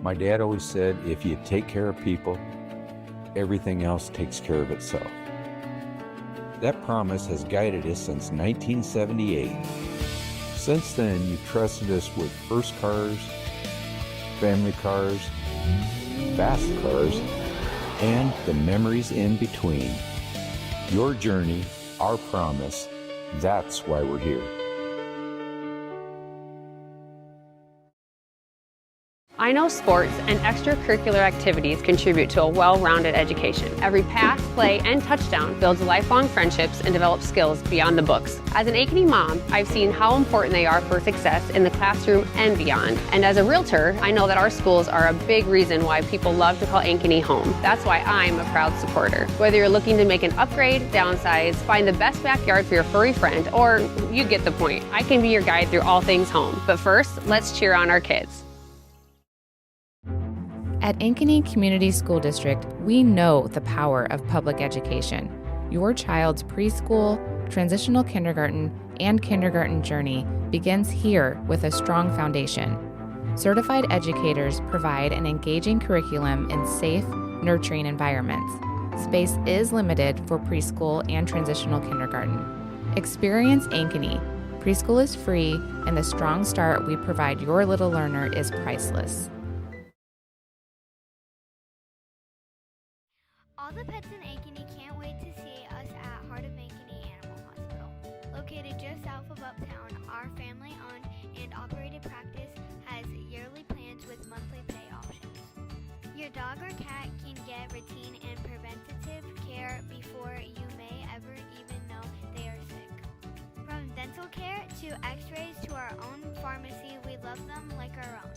My dad always said, if you take care of people, everything else takes care of itself. That promise has guided us since 1978. Since then, you've trusted us with first cars, family cars, fast cars, and the memories in between. Your journey, our promise, that's why we're here. I know sports and extracurricular activities contribute to a well-rounded education. Every pass, play, and touchdown builds lifelong friendships and develops skills beyond the books. As an Ankeny mom, I've seen how important they are for success in the classroom and beyond. And as a realtor, I know that our schools are a big reason why people love to call Ankeny home. That's why I'm a proud supporter. Whether you're looking to make an upgrade, downsize, find the best backyard for your furry friend, or you get the point, I can be your guide through all things home. But first, let's cheer on our kids. At Ankeny Community School District, we know the power of public education. Your child's preschool, transitional kindergarten, and kindergarten journey begins here with a strong foundation. Certified educators provide an engaging curriculum in safe, nurturing environments. Space is limited for preschool and transitional kindergarten. Experience Ankeny. Preschool is free, and the strong start we provide your little learner is priceless. All the pets in Ankeny can't wait to see us at Heart of Ankeny Animal Hospital. Located just south of Uptown, our family-owned and operated practice has yearly plans with monthly pay options. Your dog or cat can get routine and preventative care before you may ever even know they are sick. From dental care to x-rays to our own pharmacy, we love them like our own.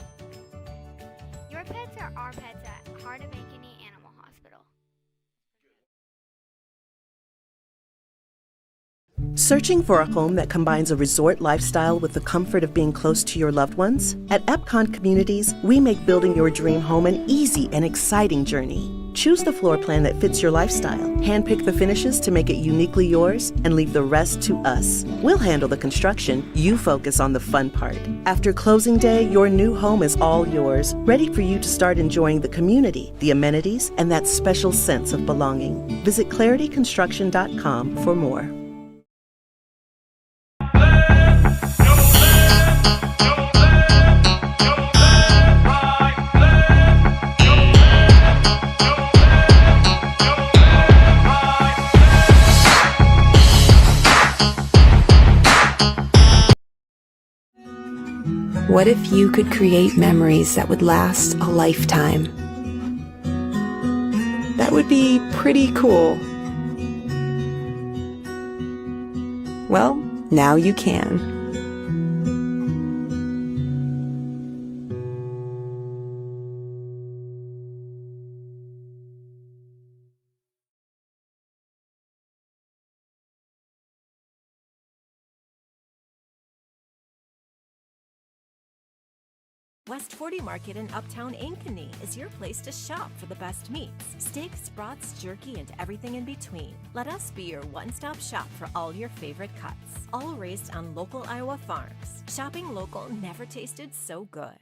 Your pets are our pets at Heart of Ankeny Animal Hospital. Searching for a home that combines a resort lifestyle with the comfort of being close to your loved ones? At Epcon Communities, we make building your dream home an easy and exciting journey. Choose the floor plan that fits your lifestyle, handpick the finishes to make it uniquely yours, and leave the rest to us. We'll handle the construction, you focus on the fun part. After closing day, your new home is all yours, ready for you to start enjoying the community, the amenities, and that special sense of belonging. Visit clarityconstruction.com for more. What if you could create memories that would last a lifetime? That would be pretty cool. Well, now you can. West 40 Market in Uptown Ankeny is your place to shop for the best meats, steaks, brats, jerky, and everything in between. Let us be your one-stop shop for all your favorite cuts, all raised on local Iowa farms. Shopping local never tasted so good.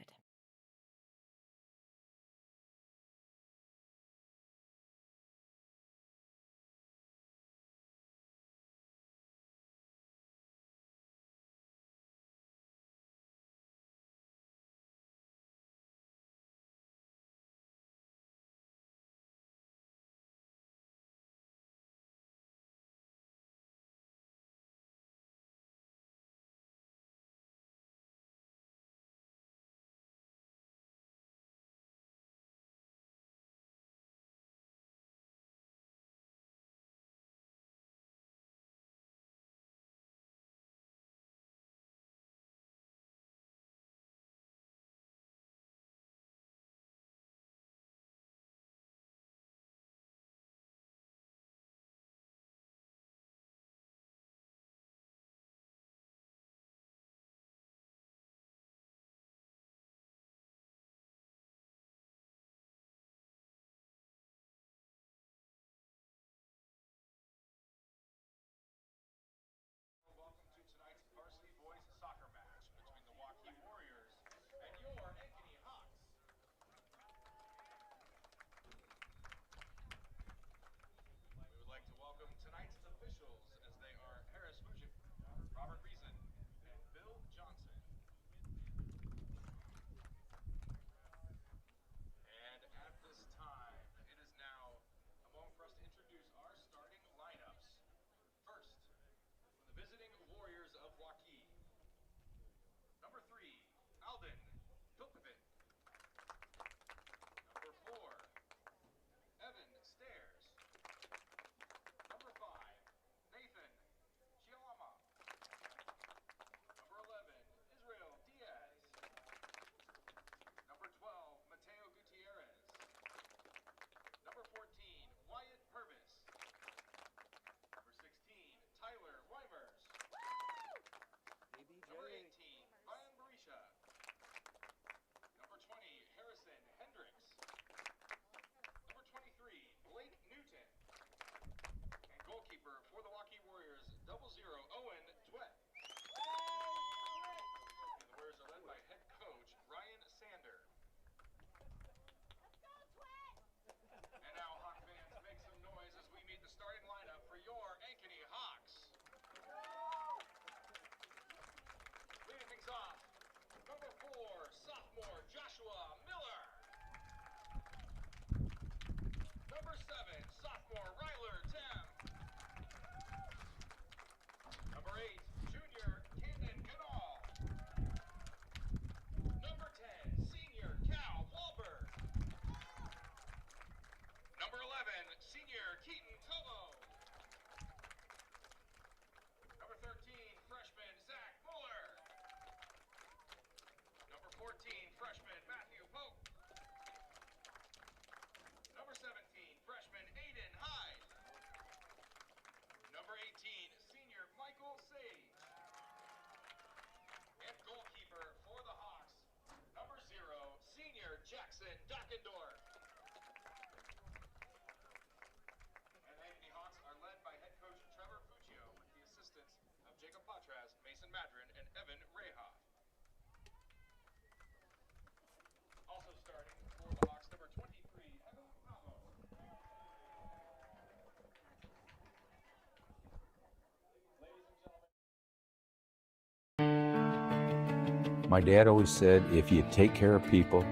My dad always said, if you take care of people,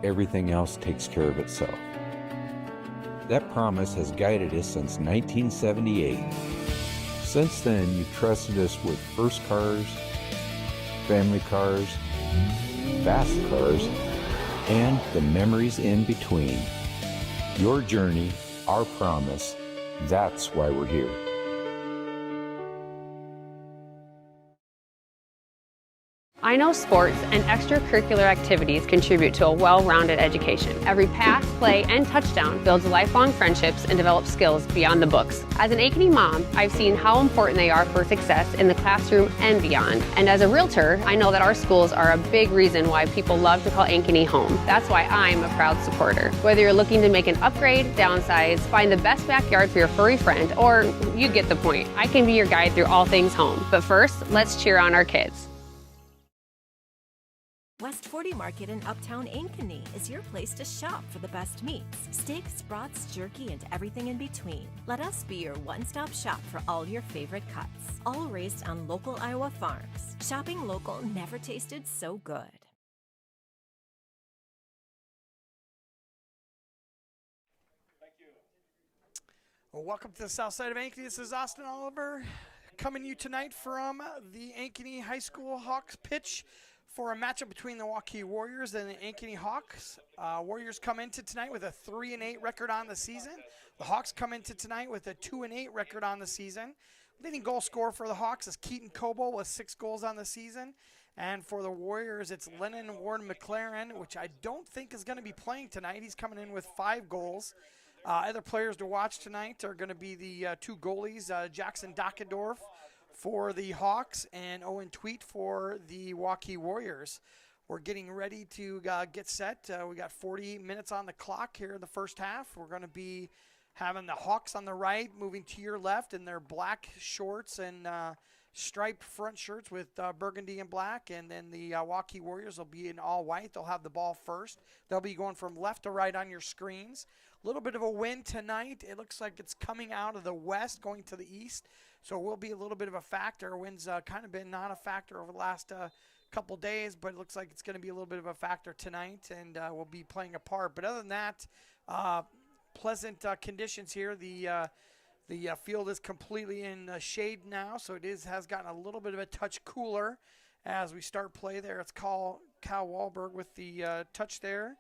everything else takes care of itself. That promise has guided us since 1978. Since then, you've trusted us with first cars, family cars, fast cars, and the memories in between. Your journey, our promise, that's why we're here. I know sports and extracurricular activities contribute to a well-rounded education. Every pass, play, and touchdown builds lifelong friendships and develops skills beyond the books. As an Ankeny mom, I've seen how important they are for success in the classroom and beyond. And as a realtor, I know that our schools are a big reason why people love to call Ankeny home. That's why I'm a proud supporter. Whether you're looking to make an upgrade, downsize, find the best backyard for your furry friend, or you get the point, I can be your guide through all things home. But first, let's cheer on our kids. West 40 Market in Uptown Ankeny is your place to shop for the best meats, steaks, brats, jerky, and everything in between. Let us be your one-stop shop for all your favorite cuts, all raised on local Iowa farms. Shopping local never tasted so good. Well, welcome to the south side of Ankeny. This is Austin Oliver coming to you tonight from the Ankeny High School Hawks pitch for a matchup between the Waukee Warriors and the Ankeny Hawks. Warriors come into tonight with a 3-8 record on the season. The Hawks come into tonight with a 2-8 record on the season. Leading goal scorer for the Hawks is Keaton Coble with 6 goals on the season. And for the Warriors, it's Lennon Ward McLaren, which I don't think is going to be playing tonight. He's coming in with 5 goals. Other players to watch tonight are going to be the 2 goalies, Jackson Dockendorf for the Hawks and Owen Tweet for the Waukee Warriors. We're getting ready to get set. We got 40 minutes on the clock here in the first half. We're going to be having the Hawks on the right, moving to your left in their black shorts and striped front shirts with burgundy and black. And then the Waukee Warriors will be in all white. They'll have the ball first. They'll be going from left to right on your screens. A little bit of a wind tonight. It looks like it's coming out of the west, going to the east. So it will be a little bit of a factor. Wind's kind of been not a factor over the last couple days, but it looks like it's going to be a little bit of a factor tonight and will be playing a part. But other than that, pleasant conditions here. The field is completely in shade now, so it has gotten a little bit of a touch cooler as we start play there. It's Cal Wahlberg with the touch there.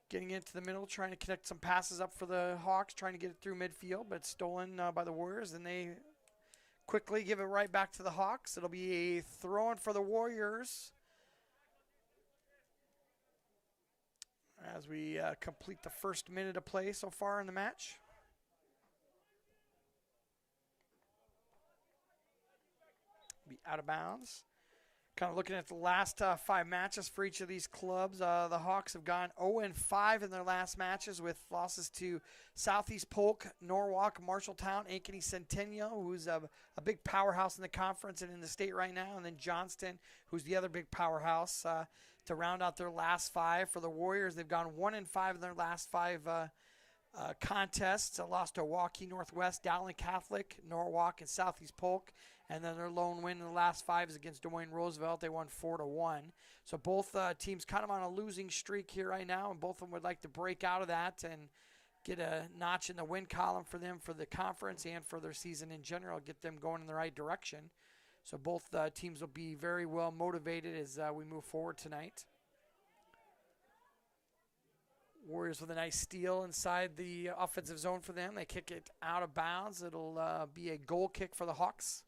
Getting into the middle, trying to connect some passes up for the Hawks, trying to get it through midfield, but stolen by the Warriors, and they quickly give it right back to the Hawks. It'll be a throw-in for the Warriors as we complete the first minute of play so far in the match. Be out of bounds. Kind of looking at the last 5 matches for each of these clubs. The Hawks have gone 0-5 in their last matches with losses to Southeast Polk, Norwalk, Marshalltown, Ankeny Centennial, who's a big powerhouse in the conference and in the state right now, and then Johnston, who's the other big powerhouse, to round out their last 5. For the Warriors, they've gone 1-5 in their last 5 contests. Lost to Waukee Northwest, Dowling Catholic, Norwalk, and Southeast Polk. And then their lone win in the last 5 is against Des Moines Roosevelt. They won 4-1. So both teams kind of on a losing streak here right now, and both of them would like to break out of that and get a notch in the win column for them for the conference and for their season in general, get them going in the right direction. So both teams will be very well motivated as we move forward tonight. Warriors with a nice steal inside the offensive zone for them. They kick it out of bounds. It'll be a goal kick for the Hawks.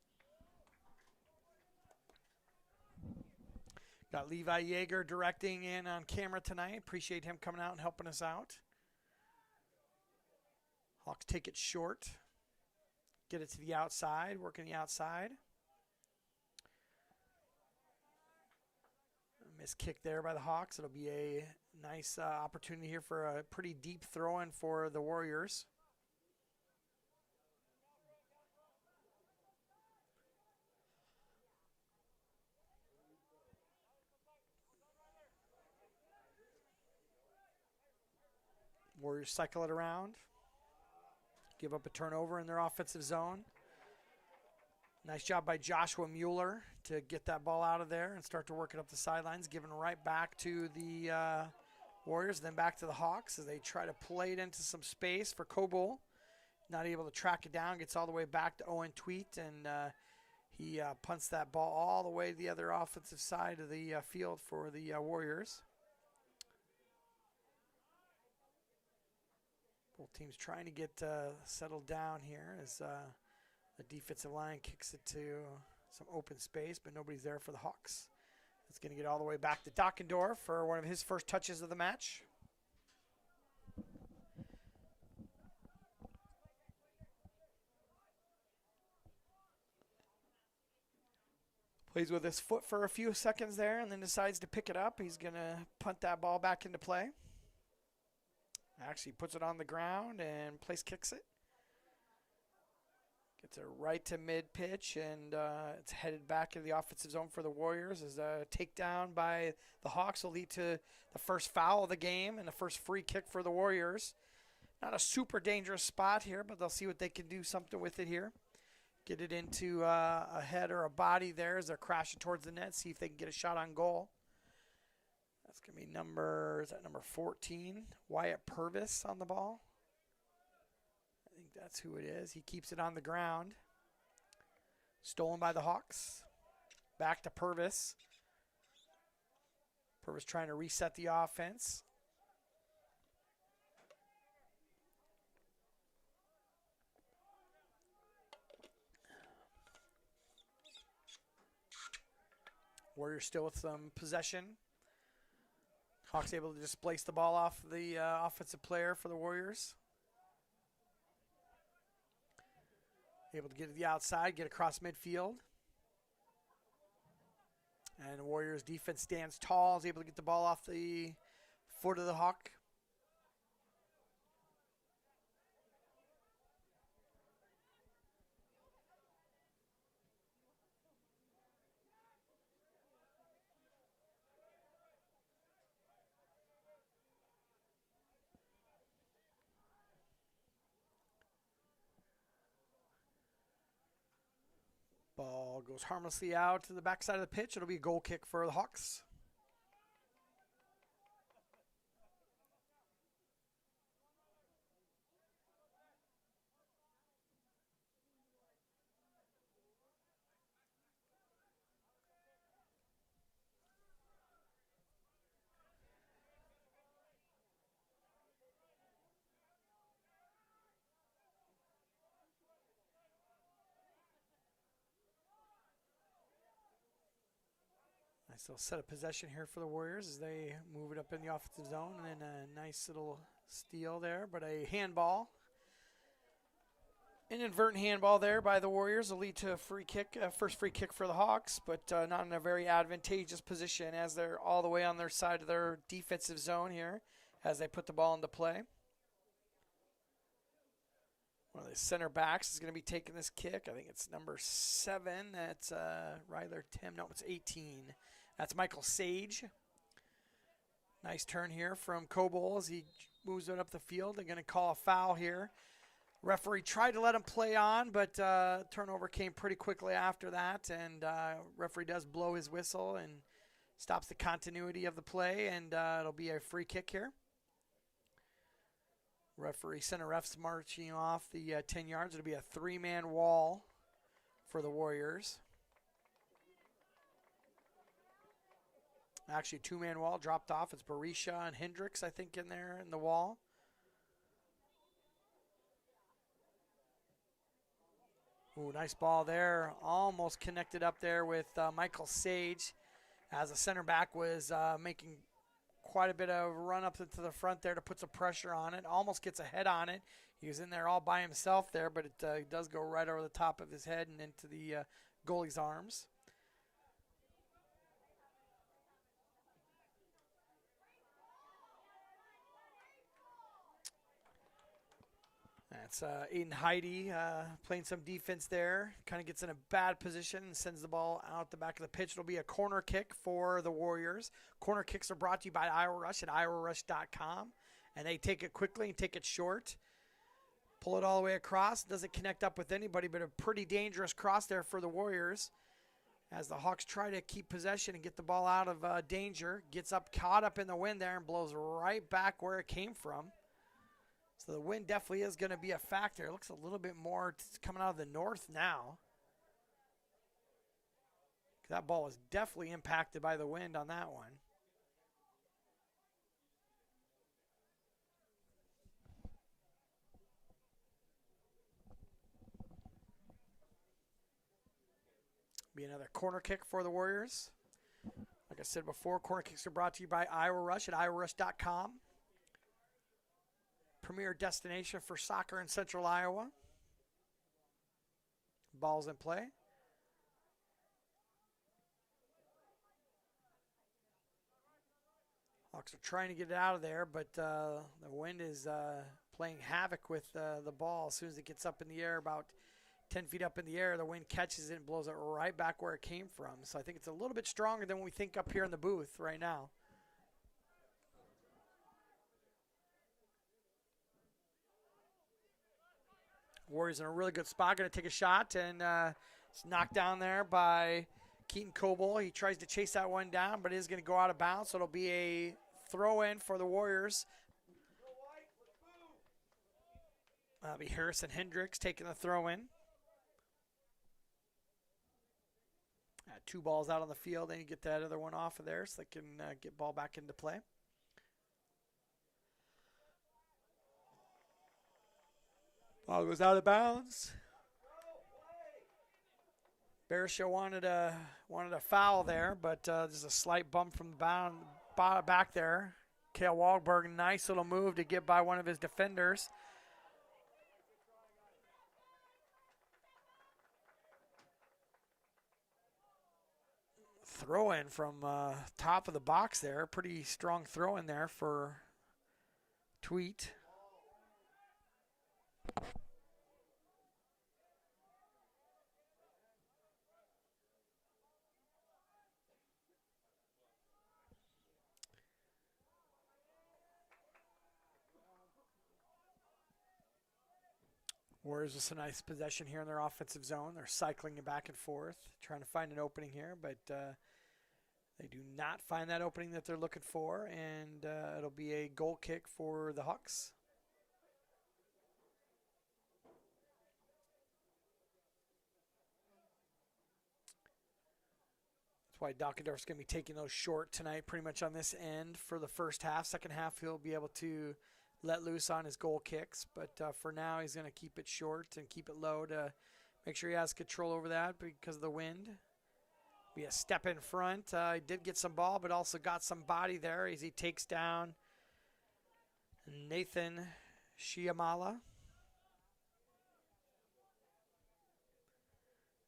Got Levi Yeager directing in on camera tonight. Appreciate him coming out and helping us out. Hawks take it short. Get it to the outside, working the outside. Missed kick there by the Hawks. It'll be a nice opportunity here for a pretty deep throw-in for the Warriors. Warriors cycle it around. Give up a turnover in their offensive zone. Nice job by Joshua Mueller to get that ball out of there and start to work it up the sidelines, giving right back to the Warriors, then back to the Hawks as they try to play it into some space for Coble. Not able to track it down, gets all the way back to Owen Tweet, and he punts that ball all the way to the other offensive side of the field for the Warriors. Both teams trying to get settled down here as the defensive line kicks it to some open space, but nobody's there for the Hawks. It's going to get all the way back to Dockendorf for one of his first touches of the match. Plays with his foot for a few seconds there and then decides to pick it up. He's going to punt that ball back into play. Actually puts it on the ground and place kicks it. Gets it right to mid-pitch, and it's headed back into the offensive zone for the Warriors as a takedown by the Hawks will lead to the first foul of the game and the first free kick for the Warriors. Not a super dangerous spot here, but they'll see what they can do something with it here. Get it into a head or a body there as they're crashing towards the net, see if they can get a shot on goal. That's going to be number 14, Wyatt Purvis on the ball. I think that's who it is. He keeps it on the ground. Stolen by the Hawks. Back to Purvis. Purvis trying to reset the offense. Warriors still with some possession. Hawks able to displace the ball off the offensive player for the Warriors. Able to get to the outside, get across midfield. And the Warriors defense stands tall, is able to get the ball off the foot of the Hawk. Ball goes harmlessly out to the backside of the pitch. It'll be a goal kick for the Hawks. Nice little set of possession here for the Warriors as they move it up in the offensive zone, and then a nice little steal there, but a handball. Inadvertent handball there by the Warriors will lead to a free kick, first free kick for the Hawks, but not in a very advantageous position as they're all the way on their side of their defensive zone here as they put the ball into play. One of the center backs is going to be taking this kick. I think it's number 7. That's Ryler Tim. No, it's 18. That's Michael Sage. Nice turn here from Coble as he moves it up the field. They're going to call a foul here. Referee tried to let him play on, but turnover came pretty quickly after that, and referee does blow his whistle and stops the continuity of the play, and it'll be a free kick here. Referee center refs marching off the 10 yards. It'll be a 3-man wall for the Warriors. Actually, 2-man wall dropped off. It's Barisha and Hendricks, I think, in there in the wall. Ooh, nice ball there. Almost connected up there with Michael Sage as the center back was making quite a bit of run up into the front there to put some pressure on it. Almost gets a head on it. He was in there all by himself there, but it does go right over the top of his head and into the goalie's arms. That's Aiden Heidi playing some defense there. Kind of gets in a bad position and sends the ball out the back of the pitch. It'll be a corner kick for the Warriors. Corner kicks are brought to you by Iowa Rush at iowarush.com. And they take it quickly and take it short. Pull it all the way across. Doesn't connect up with anybody, but a pretty dangerous cross there for the Warriors. as the Hawks try to keep possession and get the ball out of danger. Gets up, caught up in the wind there, and blows right back where it came from. So the wind definitely is going to be a factor. It looks a little bit more coming out of the north now. That ball was definitely impacted by the wind on that one. Be another corner kick for the Warriors. Like I said before, corner kicks are brought to you by Iowa Rush at iowarush.com. Premier destination for soccer in central Iowa. Ball's in play. Hawks are trying to get it out of there, but the wind is playing havoc with the ball. As soon as it gets up in the air, about 10 feet up in the air, the wind catches it and blows it right back where it came from. So I think it's a little bit stronger than we think up here in the booth right now. Warriors in a really good spot, going to take a shot, and it's knocked down there by Keaton Coble. He tries to chase that one down, but it is going to go out of bounds, so it'll be a throw-in for the Warriors. That'll be Harrison Hendricks taking the throw-in. 2 balls out on the field, then you get that other one off of there so they can get ball back into play. Ball goes out of bounds. Barisha wanted a foul there, but there's a slight bump from the back there. Kale Wahlberg, nice little move to get by one of his defenders. Throw in from top of the box there. Pretty strong throw in there for Tweet. Warriors with some nice possession here in their offensive zone. They're cycling it back and forth, trying to find an opening here, but they do not find that opening that they're looking for, and it'll be a goal kick for the Hawks. That's why Dockendorf's going to be taking those short tonight pretty much on this end for the first half. Second half, he'll be able to let loose on his goal kicks, but for now he's going to keep it short and keep it low to make sure he has control over that because of the wind. Be a step in front. He did get some ball, but also got some body there as he takes down Nathan Shiamala.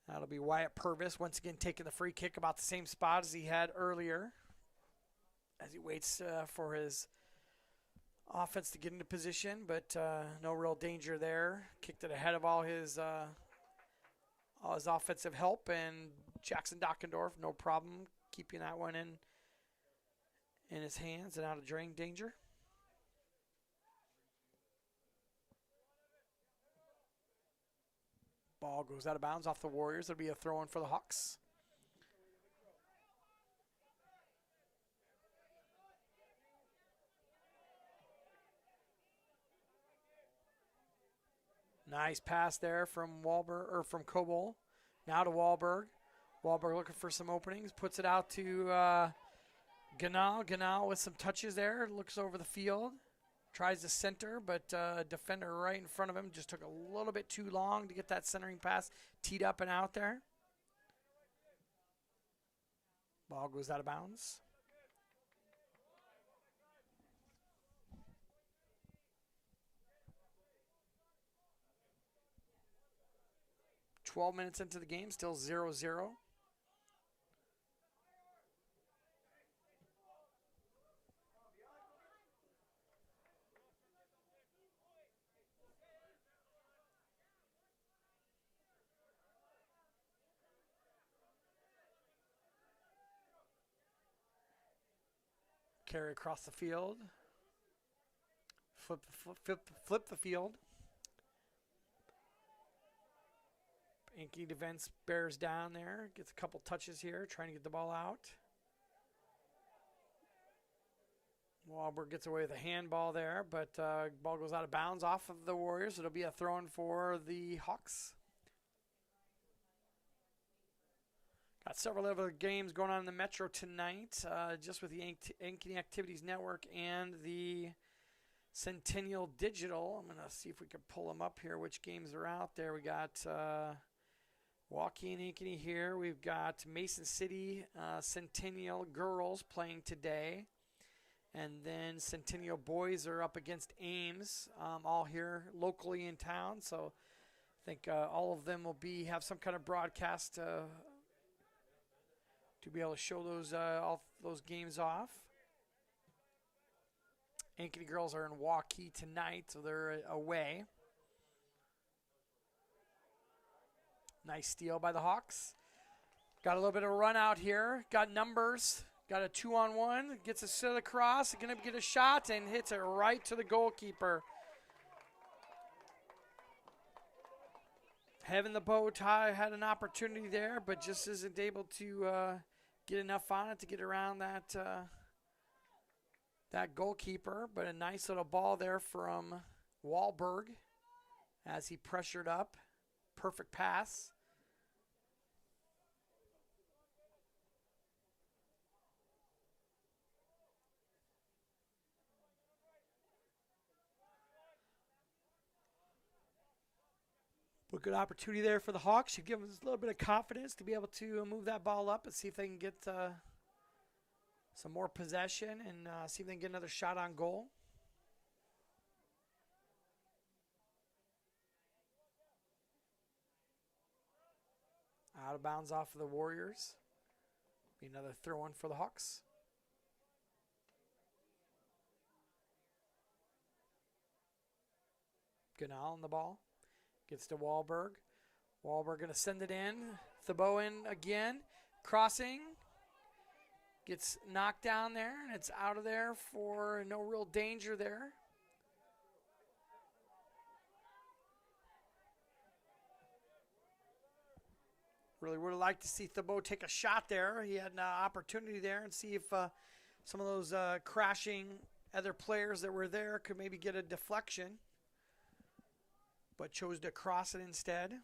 That'll be Wyatt Purvis once again taking the free kick about the same spot as he had earlier as he waits for his offense to get into position, but no real danger there. Kicked it ahead of all his offensive help, and Jackson Dockendorf, no problem keeping that one in his hands and out of drain danger. Ball goes out of bounds off the Warriors. It'll be a throw-in for the Hawks. Nice pass there from Coble. Now to Wahlberg. Wahlberg looking for some openings. Puts it out to Ganal. Ganal with some touches there. Looks over the field. Tries to center, but defender right in front of him just took a little bit too long to get that centering pass teed up and out there. Ball goes out of bounds. Minutes into the game, still 0-0. Carry across the field. Flip the field. Ankeny defense bears down there. Gets a couple touches here, trying to get the ball out. Wahlberg gets away with a handball there, but ball goes out of bounds off of the Warriors. It'll be a throw-in for the Hawks. Got several other games going on in the Metro tonight, just with the Ankeny Activities Network and the Centennial Digital. I'm going to see if we can pull them up here, which games are out there. We got Waukee and Ankeny here. We've got Mason City Centennial Girls playing today. And then Centennial Boys are up against Ames, all here locally in town. So I think all of them will have some kind of broadcast to be able to show all those games off. Ankeny girls are in Waukee tonight, so they're away. Nice steal by the Hawks. Got a little bit of a run out here. Got numbers. Got a 2-on-1. Gets a sit across. Going to get a shot and hits it right to the goalkeeper. Heaven the bow tie had an opportunity there, but just isn't able to get enough on it to get around that goalkeeper. But a nice little ball there from Wahlberg as he pressured up. Perfect pass. But good opportunity there for the Hawks. Should give them a little bit of confidence to be able to move that ball up and see if they can get some more possession and see if they can get another shot on goal. Out of bounds off of the Warriors. Be another throw-in for the Hawks. Ganal on the ball. Gets to Wahlberg. Wahlberg going to send it in. Thibault in again. Crossing. Gets knocked down there, and it's out of there for no real danger there. Really would have liked to see Thibault take a shot there. He had an opportunity there and see if some of those crashing other players that were there could maybe get a deflection, but chose to cross it instead.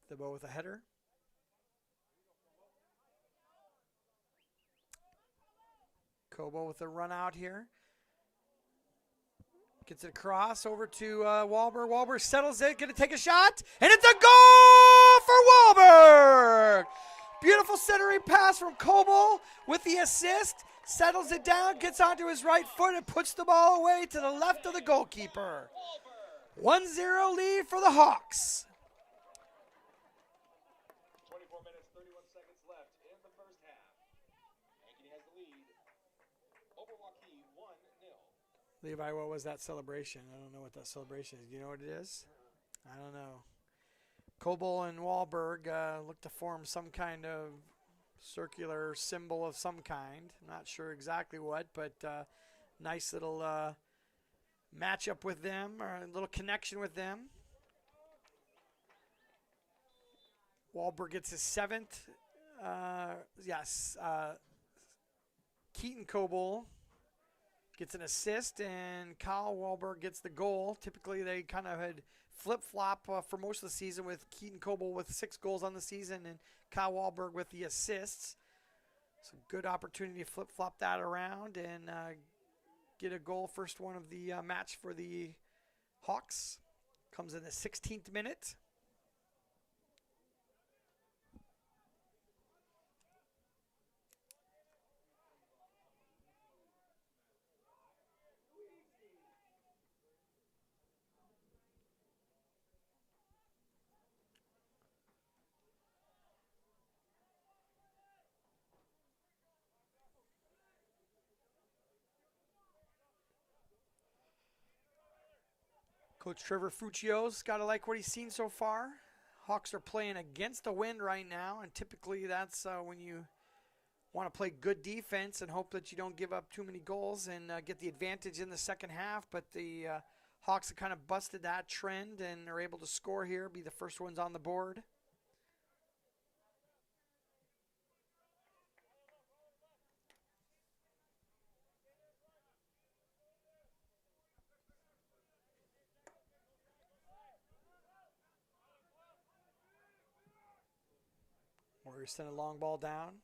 Thibault with a header. Kobo with a run out here. Gets it across over to Wahlberg. Wahlberg settles it, going to take a shot, and it's a goal for Wahlberg! Beautiful centering pass from Kobo with the assist. Settles it down, gets onto his right foot, and puts the ball away to the left of the goalkeeper. 1-0 lead for the Hawks. 24 minutes, 31 seconds left in the first half. Ankeny has the lead over Waukee 1-0. Levi, what was that celebration? I don't know what that celebration is. Do you know what it is? I don't know. Kobo and Wahlberg look to form some kind of circular symbol of some kind. Not sure exactly what, but nice little matchup with them, or a little connection with them. Wahlberg gets his seventh. Keaton Kobo gets an assist, and Kyle Wahlberg gets the goal. Typically, they kind of had flip-flop for most of the season, with Keaton Kobo with 6 goals on the season and Kyle Wahlberg with the assists. So good opportunity to flip-flop that around and get a goal. First one of the match for the Hawks. Comes in the 16th minute. Coach Trevor Fuccio's got to like what he's seen so far. Hawks are playing against the wind right now, and typically that's when you want to play good defense and hope that you don't give up too many goals and get the advantage in the second half. But the Hawks have kind of busted that trend and are able to score here, be the first ones on the board. Warriors send a long ball down.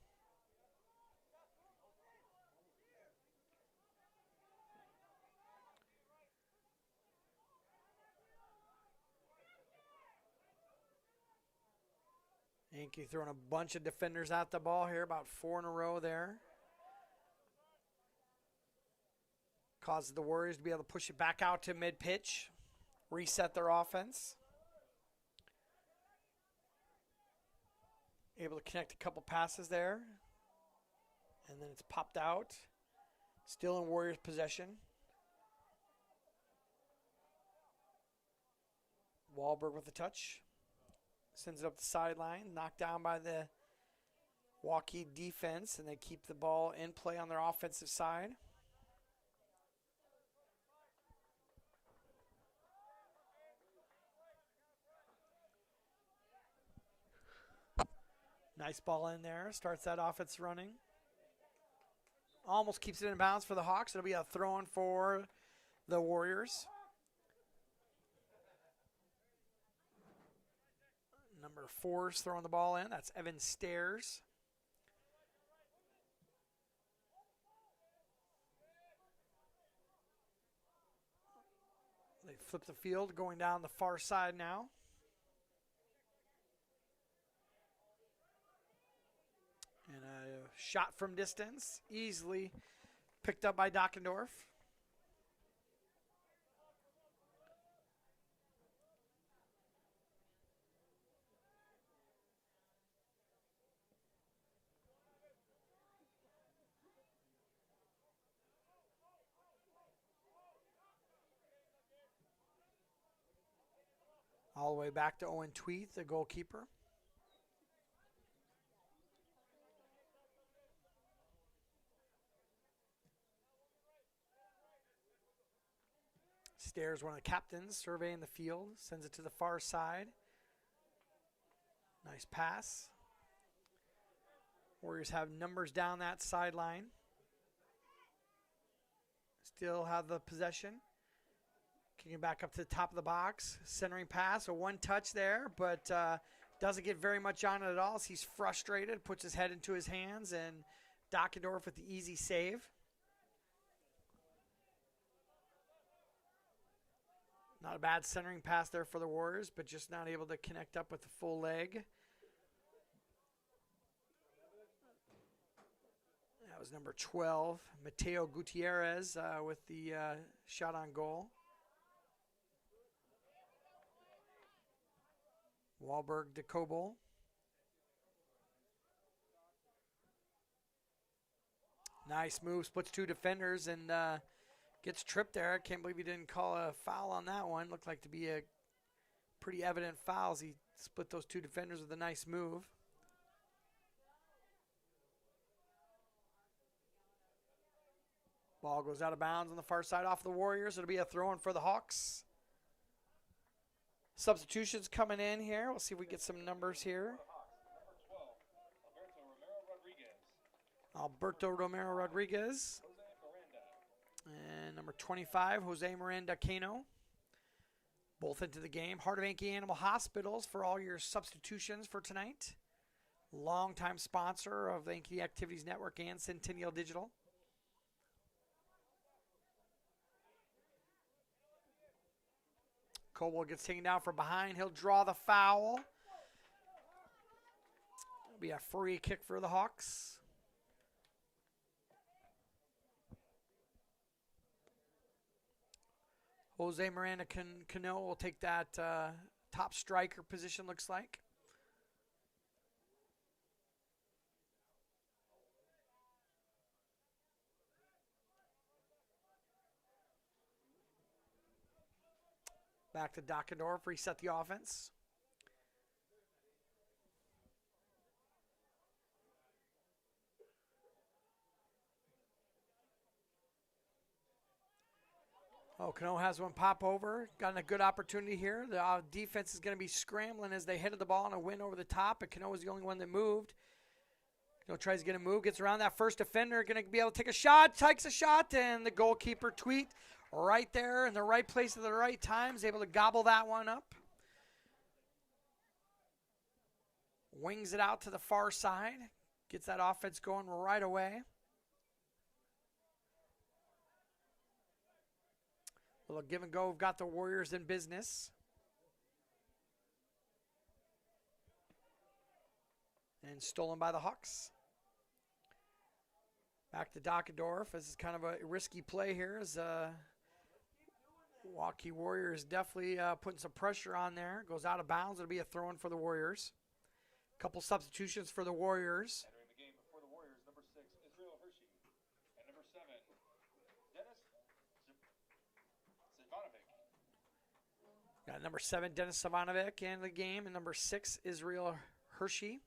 Ankeny throwing a bunch of defenders at the ball here, about 4 in a row there. Causes the Warriors to be able to push it back out to mid-pitch, reset their offense. Able to connect a couple passes there. And then it's popped out. Still in Warriors possession. Wahlberg with the touch. Sends it up the sideline. Knocked down by the Waukee defense. And they keep the ball in play on their offensive side. Nice ball in there. Starts that offense running. Almost keeps it in bounds for the Hawks. It'll be a throw-in for the Warriors. Number 4's throwing the ball in. That's Evan Stairs. They flip the field, going down the far side now. And a shot from distance, easily picked up by Dockendorf. All the way back to Owen Tweeth, the goalkeeper. Stairs, one of the captains, surveying the field, sends it to the far side. Nice pass. Warriors have numbers down that sideline. Still have the possession. Kicking back up to the top of the box. Centering pass, a one touch there, but doesn't get very much on it at all. So he's frustrated, puts his head into his hands, and Dockendorf with the easy save. Not a bad centering pass there for the Warriors, but just not able to connect up with the full leg. That was number 12, Mateo Gutierrez with the shot on goal. Wahlberg to Coble. Nice move, splits 2 defenders and gets tripped there. I can't believe he didn't call a foul on that one. Looked like to be a pretty evident foul as he split those 2 defenders with a nice move. Ball goes out of bounds on the far side off the Warriors. It'll be a throw-in for the Hawks. Substitutions coming in here. We'll see if we get some numbers here. Alberto Romero Rodriguez. And number 25, Jose Miranda Cano. Both into the game. Heart of Ankeny Animal Hospitals for all your substitutions for tonight. Longtime sponsor of the Ankeny Activities Network and Centennial Digital. Coble gets taken down from behind. He'll draw the foul. It'll be a free kick for the Hawks. Jose Miranda Cano will take that top striker position, looks like. Back to Dockendorf, reset the offense. Oh, Cano has one pop over. Gotten a good opportunity here. The defense is going to be scrambling as they headed the ball on a win over the top, but Cano was the only one that moved. Cano tries to get a move, gets around that first defender, going to be able to take a shot, takes a shot, and the goalkeeper Tweet right there in the right place at the right time is able to gobble that one up. Wings it out to the far side, gets that offense going right away. A little give and go. We've got the Warriors in business. And stolen by the Hawks. Back to Dockendorf. This is kind of a risky play here as Waukee Warriors definitely putting some pressure on there. Goes out of bounds. It'll be a throw-in for the Warriors. Couple substitutions for the Warriors. Entering the game for the Warriors, number 6, Israel Hershey. And number 7, Dennis Savanovic. Got number 7, Dennis Savanovic in the game, and number 6, Israel Hershey.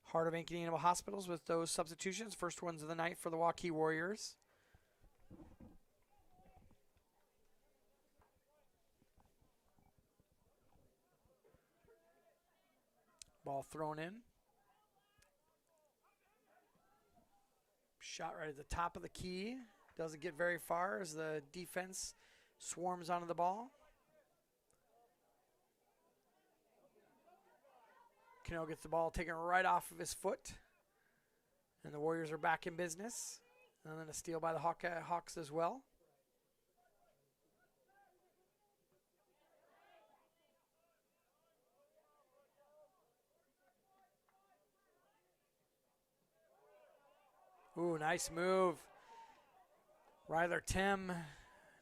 Heart of Ankeny Animal Hospitals with those substitutions. First ones of the night for the Waukee Warriors. Ball thrown in. Shot right at the top of the key. Doesn't get very far as the defense swarms onto the ball. Cano gets the ball taken right off of his foot. And the Warriors are back in business. And then a steal by the Hawks as well. Ooh, nice move. Ryler Tim,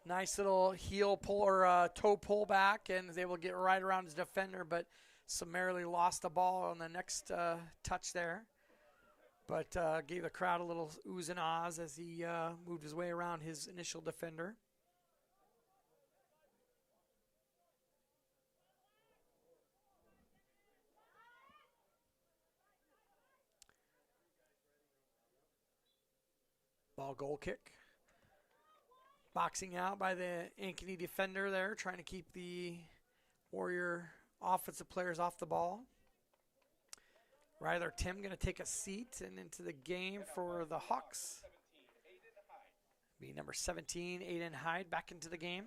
nice little heel pull or toe pull back and is able to get right around his defender, but summarily lost the ball on the next touch there. But gave the crowd a little oohs and ahs as he moved his way around his initial defender. Ball goal kick. Boxing out by the Ankeny defender there, trying to keep the Warrior offensive players off the ball. Ryler Tim going to take a seat and into the game for the Hawks. Be number 17, Aiden Hyde, back into the game.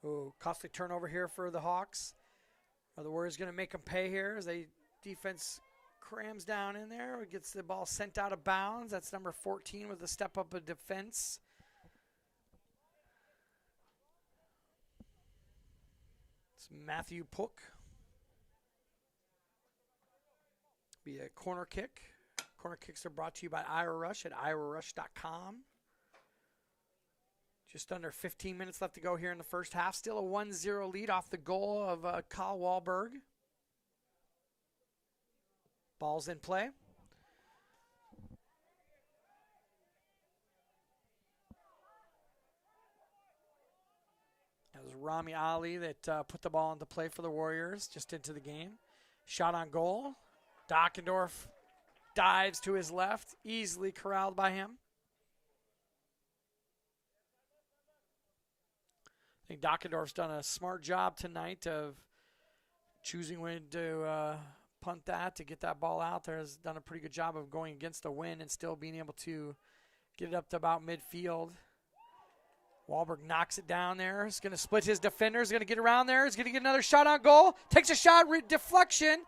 Ooh, costly turnover here for the Hawks. Are the Warriors going to make them pay here as they defense crams down in there? Gets the ball sent out of bounds. That's number 14 with a step up of defense. It's Matthew Pook. Be a corner kick. Corner kicks are brought to you by Ira Rush at irarush.com. Just under 15 minutes left to go here in the first half. Still a 1-0 lead off the goal of Kyle Wahlberg. Ball's in play. That was Rami Ali that put the ball into play for the Warriors, just into the game. Shot on goal. Dockendorf dives to his left, easily corralled by him. I think Dockendorf's done a smart job tonight of choosing when to punt that, to get that ball out there. Has done a pretty good job of going against the wind and still being able to get it up to about midfield. Wahlberg knocks it down there. He's going to split his defenders. He's going to get around there. He's going to get another shot on goal. Takes a shot, deflection.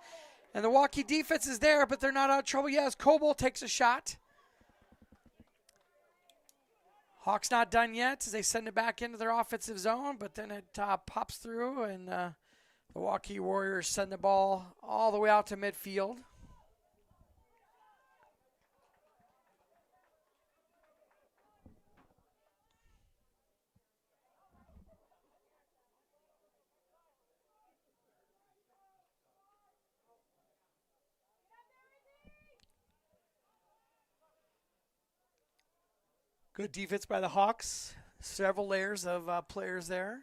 And the Waukee defense is there, but they're not out of trouble yet as Coble takes a shot. Hawks not done yet as they send it back into their offensive zone, but then it pops through, and the Waukee Warriors send the ball all the way out to midfield. Good defense by the Hawks. Several layers of players there.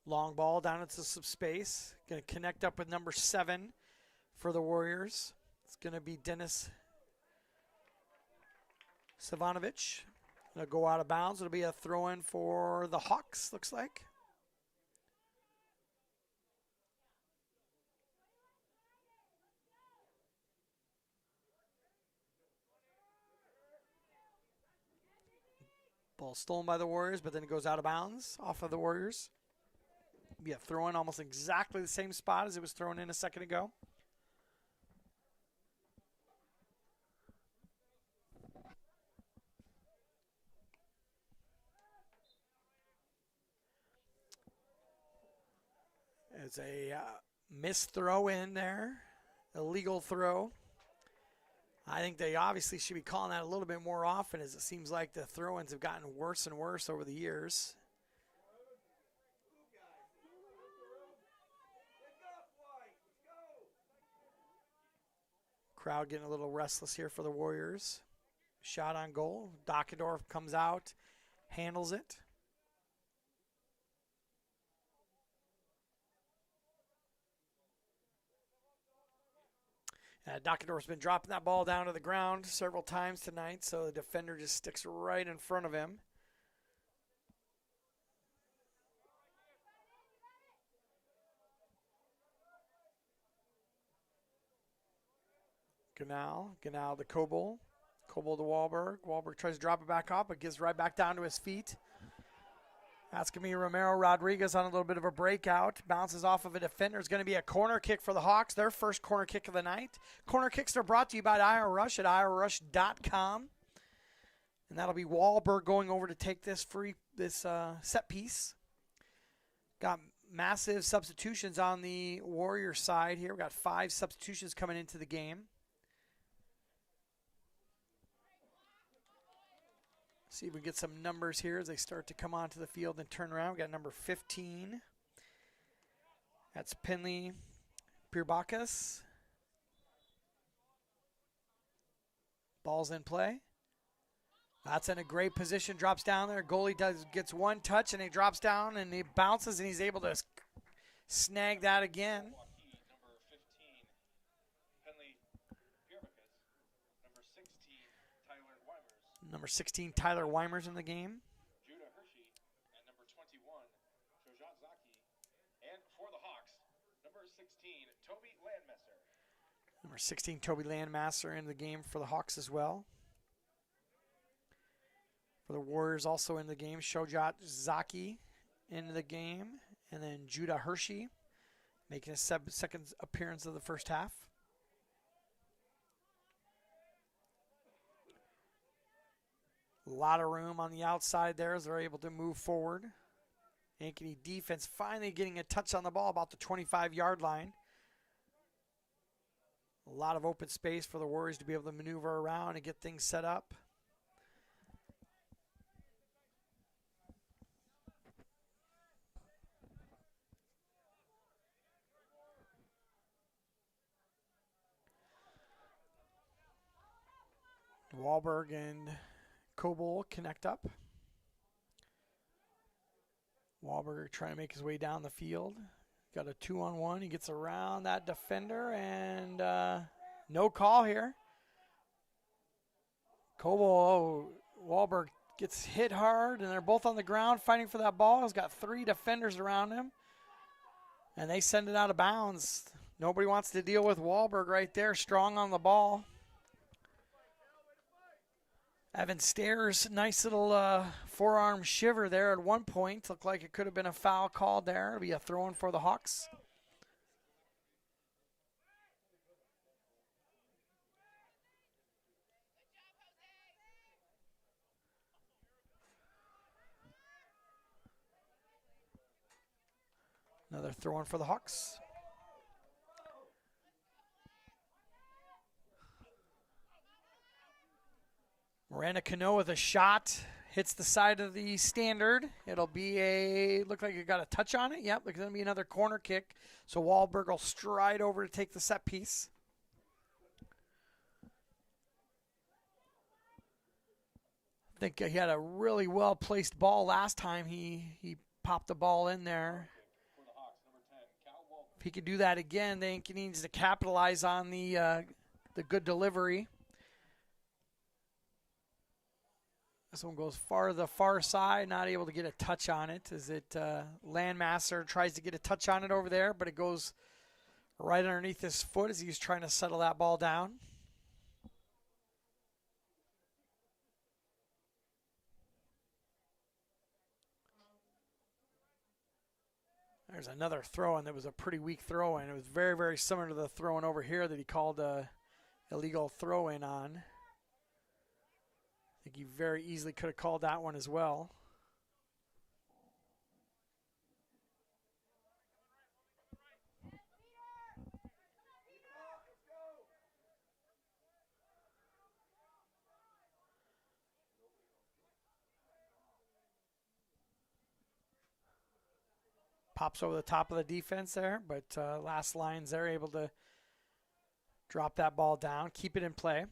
Long ball down into some space. Going to connect up with number 7 for the Warriors. It's going to be Dennis Savanovic. Going to go out of bounds. It'll be a throw-in for the Hawks, looks like. Ball stolen by the Warriors, but then it goes out of bounds off of the Warriors. Be a throw-in almost exactly the same spot as it was thrown in a second ago. It's a missed throw in there, illegal throw. I think they obviously should be calling that a little bit more often, as it seems like the throw-ins have gotten worse and worse over the years. Crowd getting a little restless here for the Warriors. Shot on goal. Dockendorf comes out, handles it. Dockendorf's been dropping that ball down to the ground several times tonight, so the defender just sticks right in front of him. Ganal to Coble. Coble to Wahlberg. Wahlberg tries to drop it back off, but gets right back down to his feet. That's going to be Romero Rodriguez on a little bit of a breakout. Bounces off of a defender. It's going to be a corner kick for the Hawks, their first corner kick of the night. Corner kicks are brought to you by IR Rush at irrush.com. And that'll be Wahlberg going over to take this set piece. Got massive substitutions on the Warrior side here. We've got 5 substitutions coming into the game. See if we get some numbers here as they start to come onto the field and turn around. We got number 15. That's Penley Pirbacas. Ball's in play. That's in a great position. Drops down there. Goalie gets one touch and he drops down and he bounces and he's able to snag that again. Number 16, Tyler Weimers in the game. Judah Hershey and number 21, Shojat Zaki. And for the Hawks, number 16, Toby Landmesser. Number 16, Toby Landmaster in the game for the Hawks as well. For the Warriors also in the game, Shojat Zaki in the game. And then Judah Hershey making his second appearance of the first half. A lot of room on the outside there as they're able to move forward. Ankeny defense finally getting a touch on the ball about the 25-yard line. A lot of open space for the Warriors to be able to maneuver around and get things set up. Wahlberg and Coble connect up. Wahlberg trying to make his way down the field. Got a 2-on-1. He gets around that defender and no call here. Coble, Wahlberg gets hit hard and they're both on the ground fighting for that ball. He's got 3 defenders around him and they send it out of bounds. Nobody wants to deal with Wahlberg right there, strong on the ball. Evan Stairs, nice little forearm shiver there at one point. Looked like it could have been a foul called there. It'll be a throw-in for the Hawks. Another throw-in for the Hawks. Miranda Cano with a shot. Hits the side of the standard. It'll be look like it got a touch on it. Yep, there's going to be another corner kick. So Wahlberg will stride over to take the set piece. I think he had a really well-placed ball last time. He popped the ball in there. If he could do that again, then he needs to capitalize on the good delivery. This one goes the far side, not able to get a touch on it. As Landmaster tries to get a touch on it over there, but it goes right underneath his foot as he's trying to settle that ball down. There's another throw-in that was a pretty weak throw-in. It was very, very similar to the throw-in over here that he called a illegal throw-in on. I think he very easily could have called that one as well. Pops over the top of the defense there, but last lines they're able to drop that ball down, keep it in play.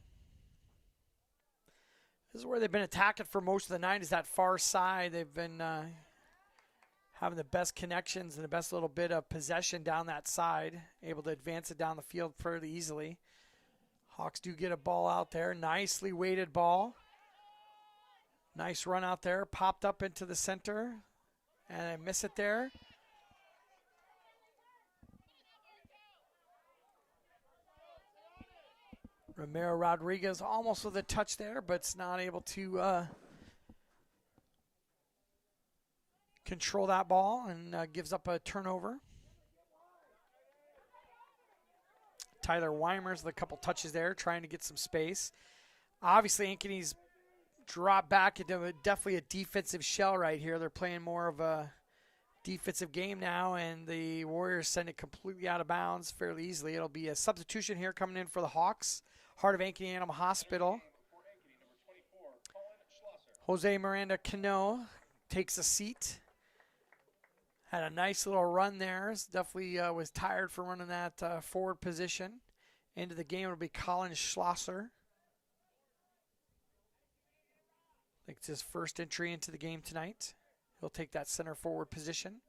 This is where they've been attacking for most of the night, is that far side. They've been having the best connections and the best little bit of possession down that side, able to advance it down the field fairly easily. Hawks do get a ball out there, nicely weighted ball. Nice run out there, popped up into the center, and I miss it there. Romero Rodriguez almost with a touch there, but it's not able to control that ball and gives up a turnover. Tyler Weimer's with a couple touches there, trying to get some space. Obviously, Ankeny's dropped back into definitely a defensive shell right here. They're playing more of a defensive game now, and the Warriors send it completely out of bounds fairly easily. It'll be a substitution here coming in for the Hawks. Heart of Ankeny Animal Hospital. Jose Miranda Cano takes a seat. Had a nice little run there. Definitely was tired from running that forward position. Into the game, it'll be Colin Schlosser. I think it's his first entry into the game tonight. He'll take that center forward position.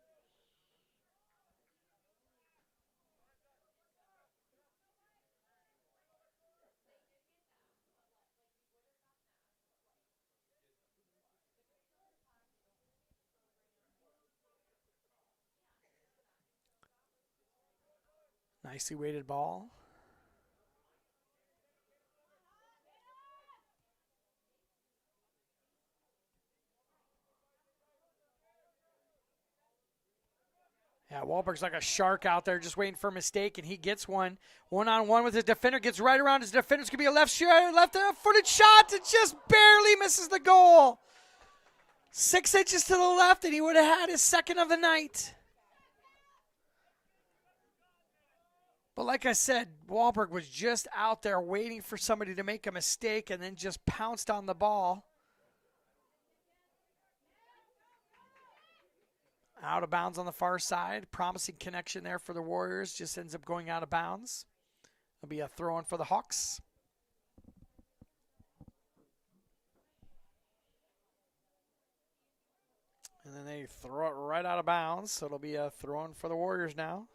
Nicely weighted ball. Yeah, Wahlberg's like a shark out there just waiting for a mistake, and he gets one. One-on-one with his defender, gets right around his defender. It's going to be a left-footed shot that just barely misses the goal. 6 inches to the left, and he would have had his second of the night. But like I said, Wahlberg was just out there waiting for somebody to make a mistake and then just pounced on the ball. Out of bounds on the far side. Promising connection there for the Warriors. Just ends up going out of bounds. It'll be a throw-in for the Hawks. And then they throw it right out of bounds. So it'll be a throw-in for the Warriors now.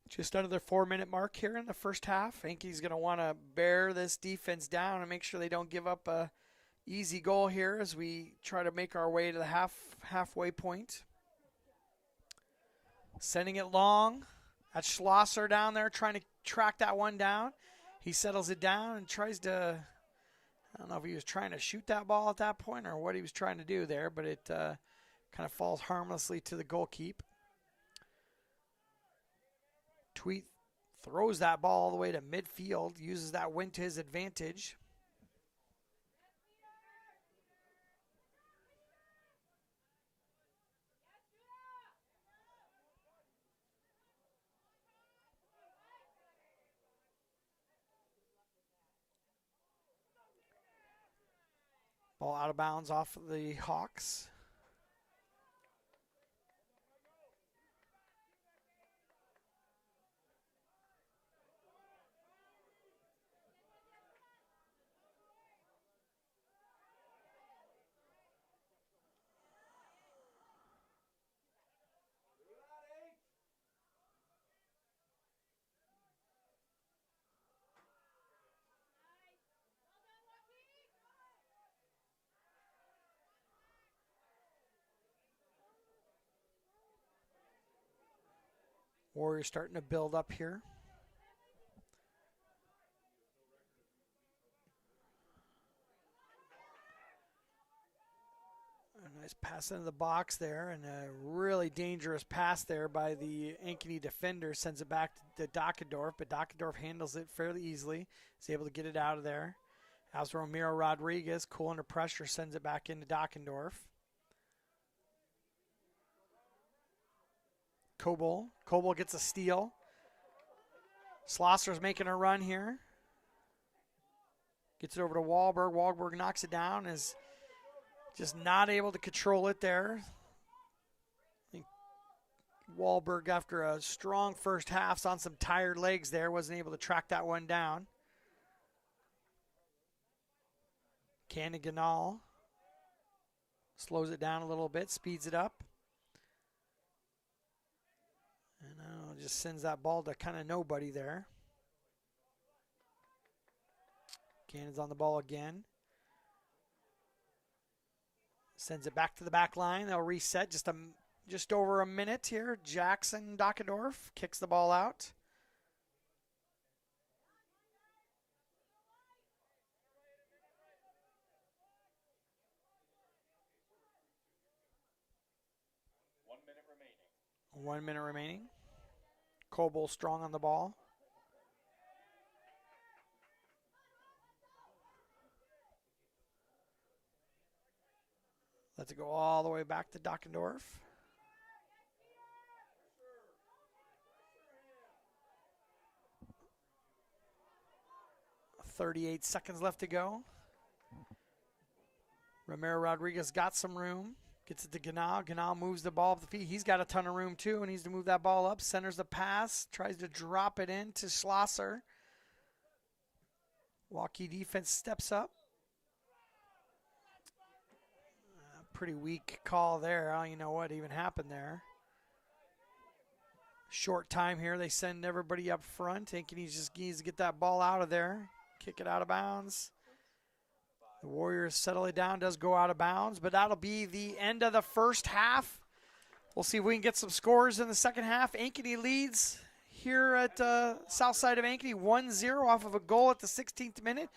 Just under the 4-minute mark here in the first half. Ankeny's going to want to bear this defense down and make sure they don't give up a easy goal here as we try to make our way to the halfway point. Sending it long. That's Schlosser down there trying to track that one down. He settles it down and tries to, I don't know if he was trying to shoot that ball at that point or what he was trying to do there, but it kind of falls harmlessly to the goalkeeper. Tweet throws that ball all the way to midfield, uses that wind to his advantage. Ball out of bounds off of the Hawks. Warriors starting to build up here. A nice pass into the box there, and a really dangerous pass there by the Ankeny defender. Sends it back to Dockendorf, but Dockendorf handles it fairly easily. He's able to get it out of there. As Romero Rodriguez, cool under pressure, sends it back into Dockendorf. Coble gets a steal. Schlosser's making a run here. Gets it over to Wahlberg. Wahlberg knocks it down. Is just not able to control it there. I think Wahlberg, after a strong first half, on some tired legs there, wasn't able to track that one down. Ganal slows it down a little bit, speeds it up. And just sends that ball to kind of nobody there. Cannon's on the ball again. Sends it back to the back line. They'll reset just over a minute here. Jackson Dockendorf kicks the ball out. One minute remaining. Coble strong on the ball. Let's go all the way back to Dockendorf. .38 seconds left to go. Romero Rodriguez got some room. Gets it to Ganal. Ganal moves the ball up the feet. He's got a ton of room too and needs to move that ball up. Centers the pass. Tries to drop it in to Schlosser. Waukee defense steps up. Pretty weak call there. I don't even know what even happened there. Short time here. They send everybody up front. Ankeny just needs to get that ball out of there. Kick it out of bounds. The Warriors settle it down, does go out of bounds, but that'll be the end of the first half. We'll see if we can get some scores in the second half. Ankeny leads here at south side of Ankeny 1-0 off of a goal at the 16th minute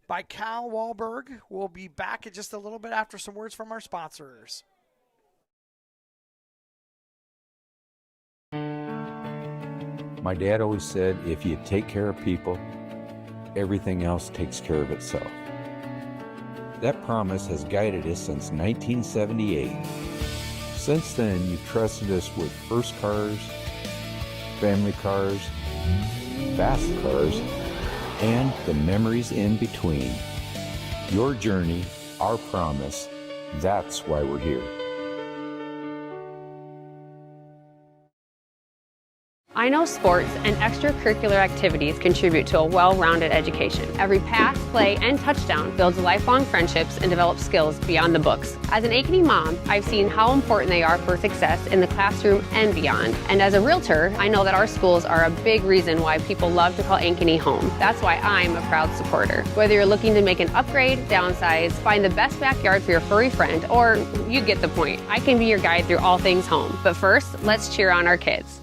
by Cal Wahlberg. We'll be back in just a little bit after some words from our sponsors. My dad always said, if you take care of people, everything else takes care of itself. That promise has guided us since 1978. Since then, you've trusted us with first cars, family cars, fast cars, and the memories in between. Your journey, our promise, that's why we're here. I know sports and extracurricular activities contribute to a well-rounded education. Every pass, play, and touchdown builds lifelong friendships and develops skills beyond the books. As an Ankeny mom, I've seen how important they are for success in the classroom and beyond. And as a realtor, I know that our schools are a big reason why people love to call Ankeny home. That's why I'm a proud supporter. Whether you're looking to make an upgrade, downsize, find the best backyard for your furry friend, or you get the point, I can be your guide through all things home. But first, let's cheer on our kids.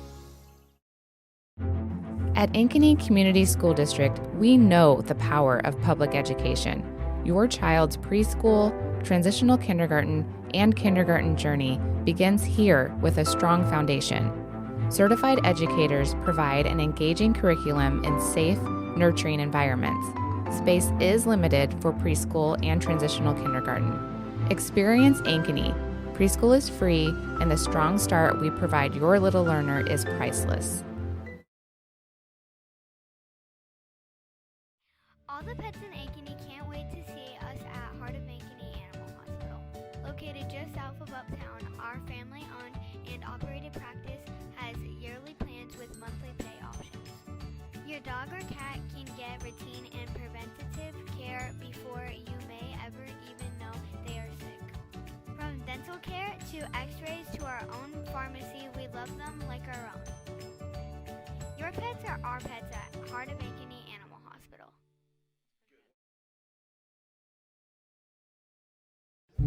At Ankeny Community School District, we know the power of public education. Your child's preschool, transitional kindergarten, and kindergarten journey begins here with a strong foundation. Certified educators provide an engaging curriculum in safe, nurturing environments. Space is limited for preschool and transitional kindergarten. Experience Ankeny. Preschool is free, and the strong start we provide your little learner is priceless. All the pets in Ankeny can't wait to see us at Heart of Ankeny Animal our family-owned and operated practice has yearly plans with monthly pay options. Your dog or cat can get routine and preventative care before you may ever even know they are sick. From dental care to x-rays to our own pharmacy, we love them like our own. Your pets are our pets at Heart of Ankeny Animal Hospital.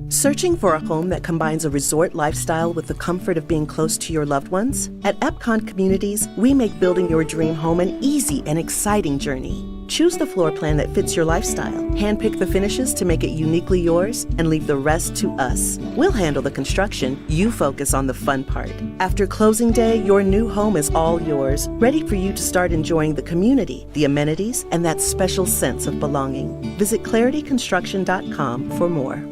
Searching for a home that combines a resort lifestyle with the comfort of being close to your loved ones? At Epcon Communities, we make building your dream home an easy and exciting journey. Choose the floor plan that fits your lifestyle, handpick the finishes to make it uniquely yours, and leave the rest to us. We'll handle the construction, you focus on the fun part. After closing day, your new home is all yours, ready for you to start enjoying the community, the amenities, and that special sense of belonging. Visit clarityconstruction.com for more.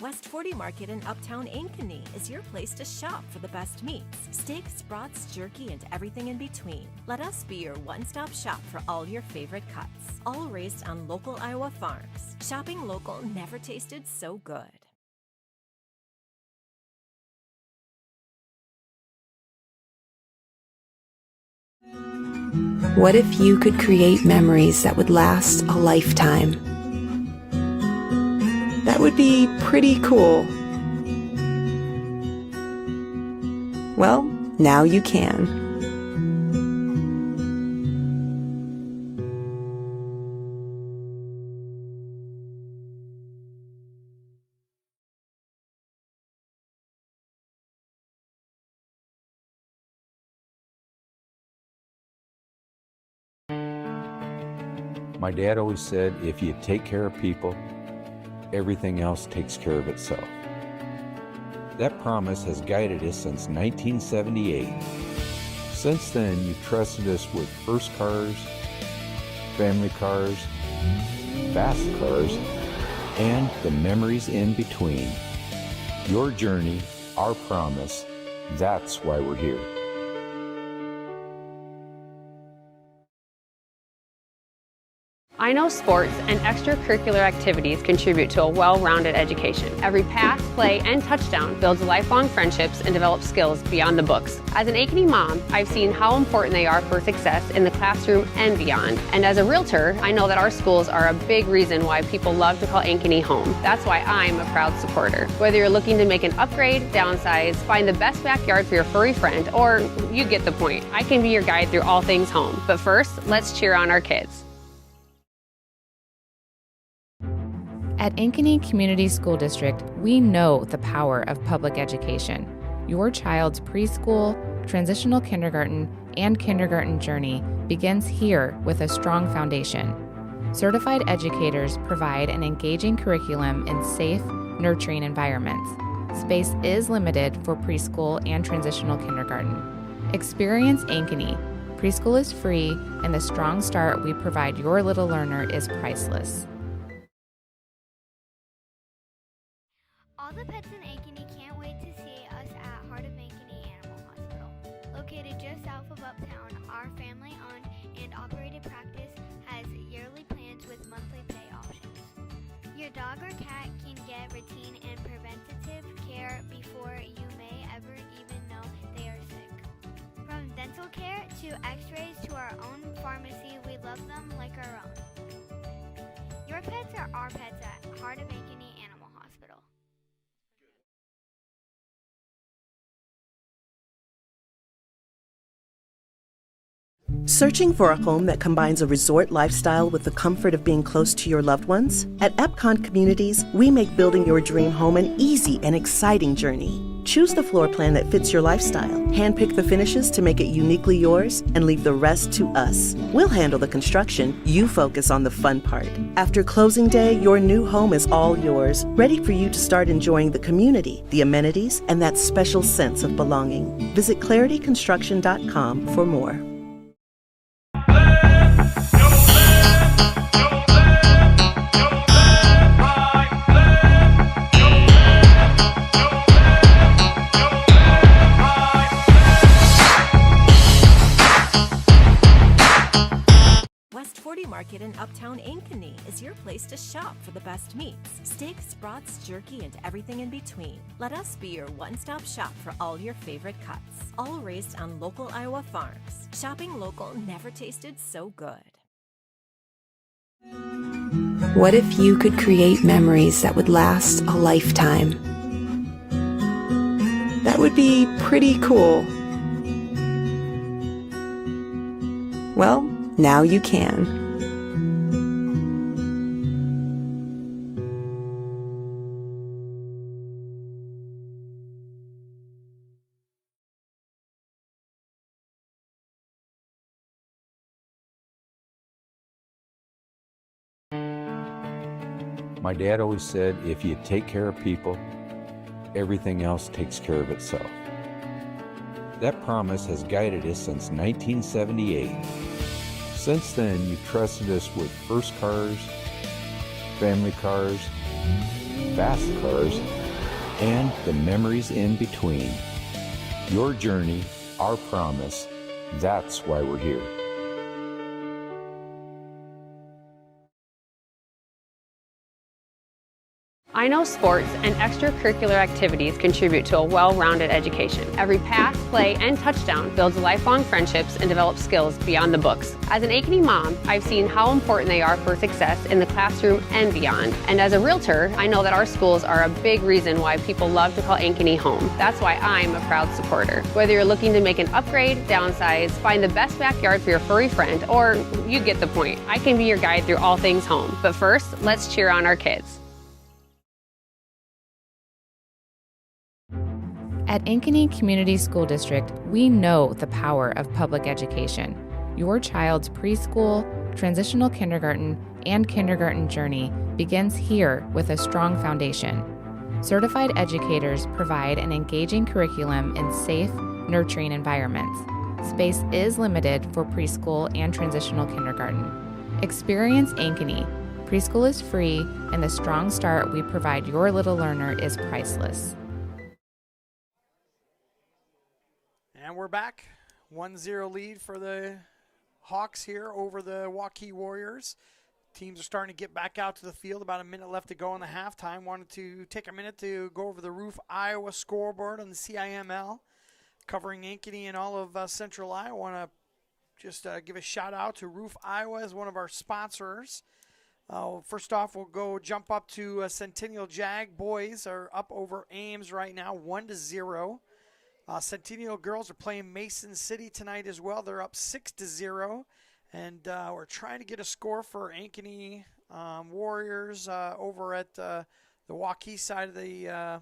West 40 Market in Uptown Ankeny is your place to shop for the best meats, steaks, brats, jerky, and everything in between. Let us be your one-stop shop for all your favorite cuts, all raised on local Iowa farms. Shopping local never tasted so good. What if you could create memories that would last a lifetime? That would be pretty cool. Well, now you can. My dad always said, if you take care of people, everything else takes care of itself. That promise has guided us since 1978. Since then, you've trusted us with first cars, family cars, fast cars, and the memories in between. Your journey, our promise, that's why we're here. I know sports and extracurricular activities contribute to a well-rounded education. Every pass, play, and touchdown builds lifelong friendships and develops skills beyond the books. As an Ankeny mom, I've seen how important they are for success in the classroom and beyond. And as a realtor, I know that our schools are a big reason why people love to call Ankeny home. That's why I'm a proud supporter. Whether you're looking to make an upgrade, downsize, find the best backyard for your furry friend, or you get the point, I can be your guide through all things home. But first, let's cheer on our kids. At Ankeny Community School District, we know the power of public education. Your child's preschool, transitional kindergarten, and kindergarten journey begins here with a strong foundation. Certified educators provide an engaging curriculum in safe, nurturing environments. Space is limited for preschool and transitional kindergarten. Experience Ankeny. Preschool is free, and the strong start we provide your little learner is priceless. All the pets in Ankeny can't wait to see us at Heart of Ankeny Animal Hospital. Located just south of Uptown, our family-owned and operated practice has yearly plans with monthly pay options. Your dog or cat can get routine and preventative care before you may ever even know they are sick. From dental care to x-rays to our own pharmacy, we love them like our own. Your pets are our pets at Heart of Ankeny Animal Hospital. Searching for a home that combines a resort lifestyle with the comfort of being close to your loved ones? At Epcon Communities, we make building your dream home an easy and exciting journey. Choose the floor plan that fits your lifestyle, handpick the finishes to make it uniquely yours, and leave the rest to us. We'll handle the construction, you focus on the fun part. After closing day, your new home is all yours, ready for you to start enjoying the community, the amenities, and that special sense of belonging. Visit clarityconstruction.com for more. Market in Uptown Ankeny is your place to shop for the best meats, steaks, brats, jerky, and everything in between. Let us be your one-stop shop for all your favorite cuts, all raised on local Iowa farms. Shopping local never tasted so good. What if you could create memories that would last a lifetime? That would be pretty cool. Well, now you can. My dad always said, if you take care of people, everything else takes care of itself. That promise has guided us since 1978. Since then, you've trusted us with first cars, family cars, fast cars, and the memories in between. Your journey, our promise, that's why we're here. I know sports and extracurricular activities contribute to a well-rounded education. Every pass, play, and touchdown builds lifelong friendships and develops skills beyond the books. As an Ankeny mom, I've seen how important they are for success in the classroom and beyond. And as a realtor, I know that our schools are a big reason why people love to call Ankeny home. That's why I'm a proud supporter. Whether you're looking to make an upgrade, downsize, find the best backyard for your furry friend, or you get the point, I can be your guide through all things home. But first, let's cheer on our kids. At Ankeny Community School District, we know the power of public education. Your child's preschool, transitional kindergarten, and kindergarten journey begins here with a strong foundation. Certified educators provide an engaging curriculum in safe, nurturing environments. Space is limited for preschool and transitional kindergarten. Experience Ankeny. Preschool is free, and the strong start we provide your little learner is priceless. And we're back. 1-0 lead for the Hawks here over the Waukee Warriors. Teams are starting to get back out to the field. About a minute left to go in the halftime. Wanted to take a minute to go over the Roof Iowa scoreboard on the CIML, covering Ankeny and all of Central Iowa. I want to just give a shout out to Roof Iowa as one of our sponsors. First off, we'll jump up to Centennial Jag. Boys are up over Ames right now, 1-0. Centennial girls are playing Mason City tonight as well. They're up 6-0. And we're trying to get a score for Ankeny Warriors over at the Waukee side of the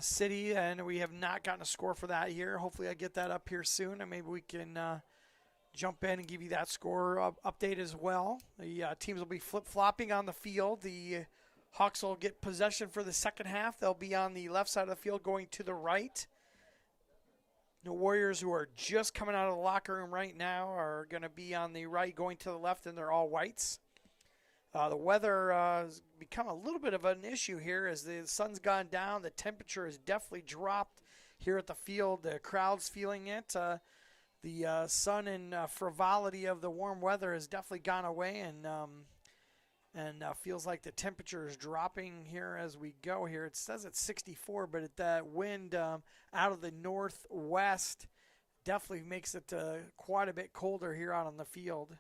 city. And we have not gotten a score for that here. Hopefully I get that up here soon. And maybe we can jump in and give you that score update as well. The teams will be flip-flopping on the field. The Hawks will get possession for the second half. They'll be on the left side of the field going to the right. The Warriors, who are just coming out of the locker room right now, are going to be on the right going to the left, and they're all whites. The weather has become a little bit of an issue here as the sun's gone down. The temperature has definitely dropped here at the field. The crowd's feeling it. The sun and frivolity of the warm weather has definitely gone away, and feels like the temperature is dropping here as we go here. It says it's 64, but that wind out of the northwest definitely makes it quite a bit colder here out on the field.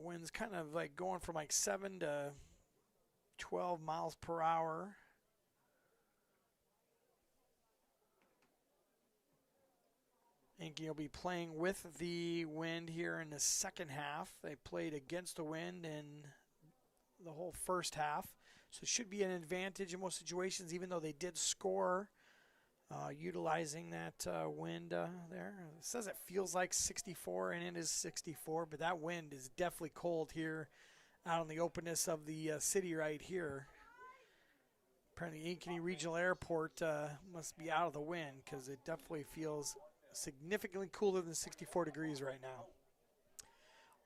Wind's kind of like going from like 7 to 12 miles per hour. Ankeny will be playing with the wind here in the second half. They played against the wind in the whole first half. So it should be an advantage in most situations, even though they did score utilizing that wind there. It says it feels like 64, and it is 64, but that wind is definitely cold here out in the openness of the city right here. Apparently Ankeny Regional Airport must be out of the wind because it definitely feels significantly cooler than 64 degrees right now.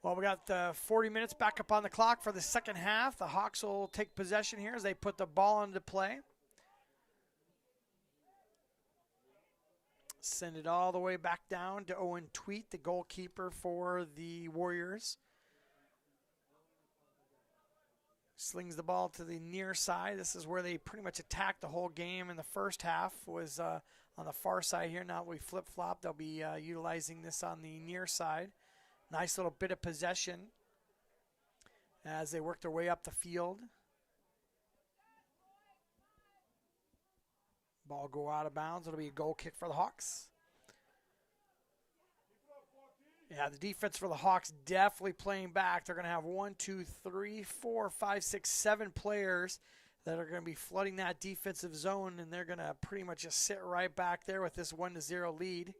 Well, we got 40 minutes back up on the clock for the second half. The Hawks will take possession here as they put the ball into play. Send it all the way back down to Owen Tweet, the goalkeeper for the Warriors. Slings the ball to the near side. This is where they pretty much attacked the whole game in the first half, was on the far side here. Now we flip-flop. They'll be utilizing this on the near side. Nice little bit of possession as they work their way up the field. Ball go out of bounds. It'll be a goal kick for the Hawks. Yeah, the defense for the Hawks definitely playing back. They're going to have 1, 2, 3, 4, 5, 6, 7 players that are going to be flooding that defensive zone, and they're going to pretty much just sit right back there with this 1-0 lead.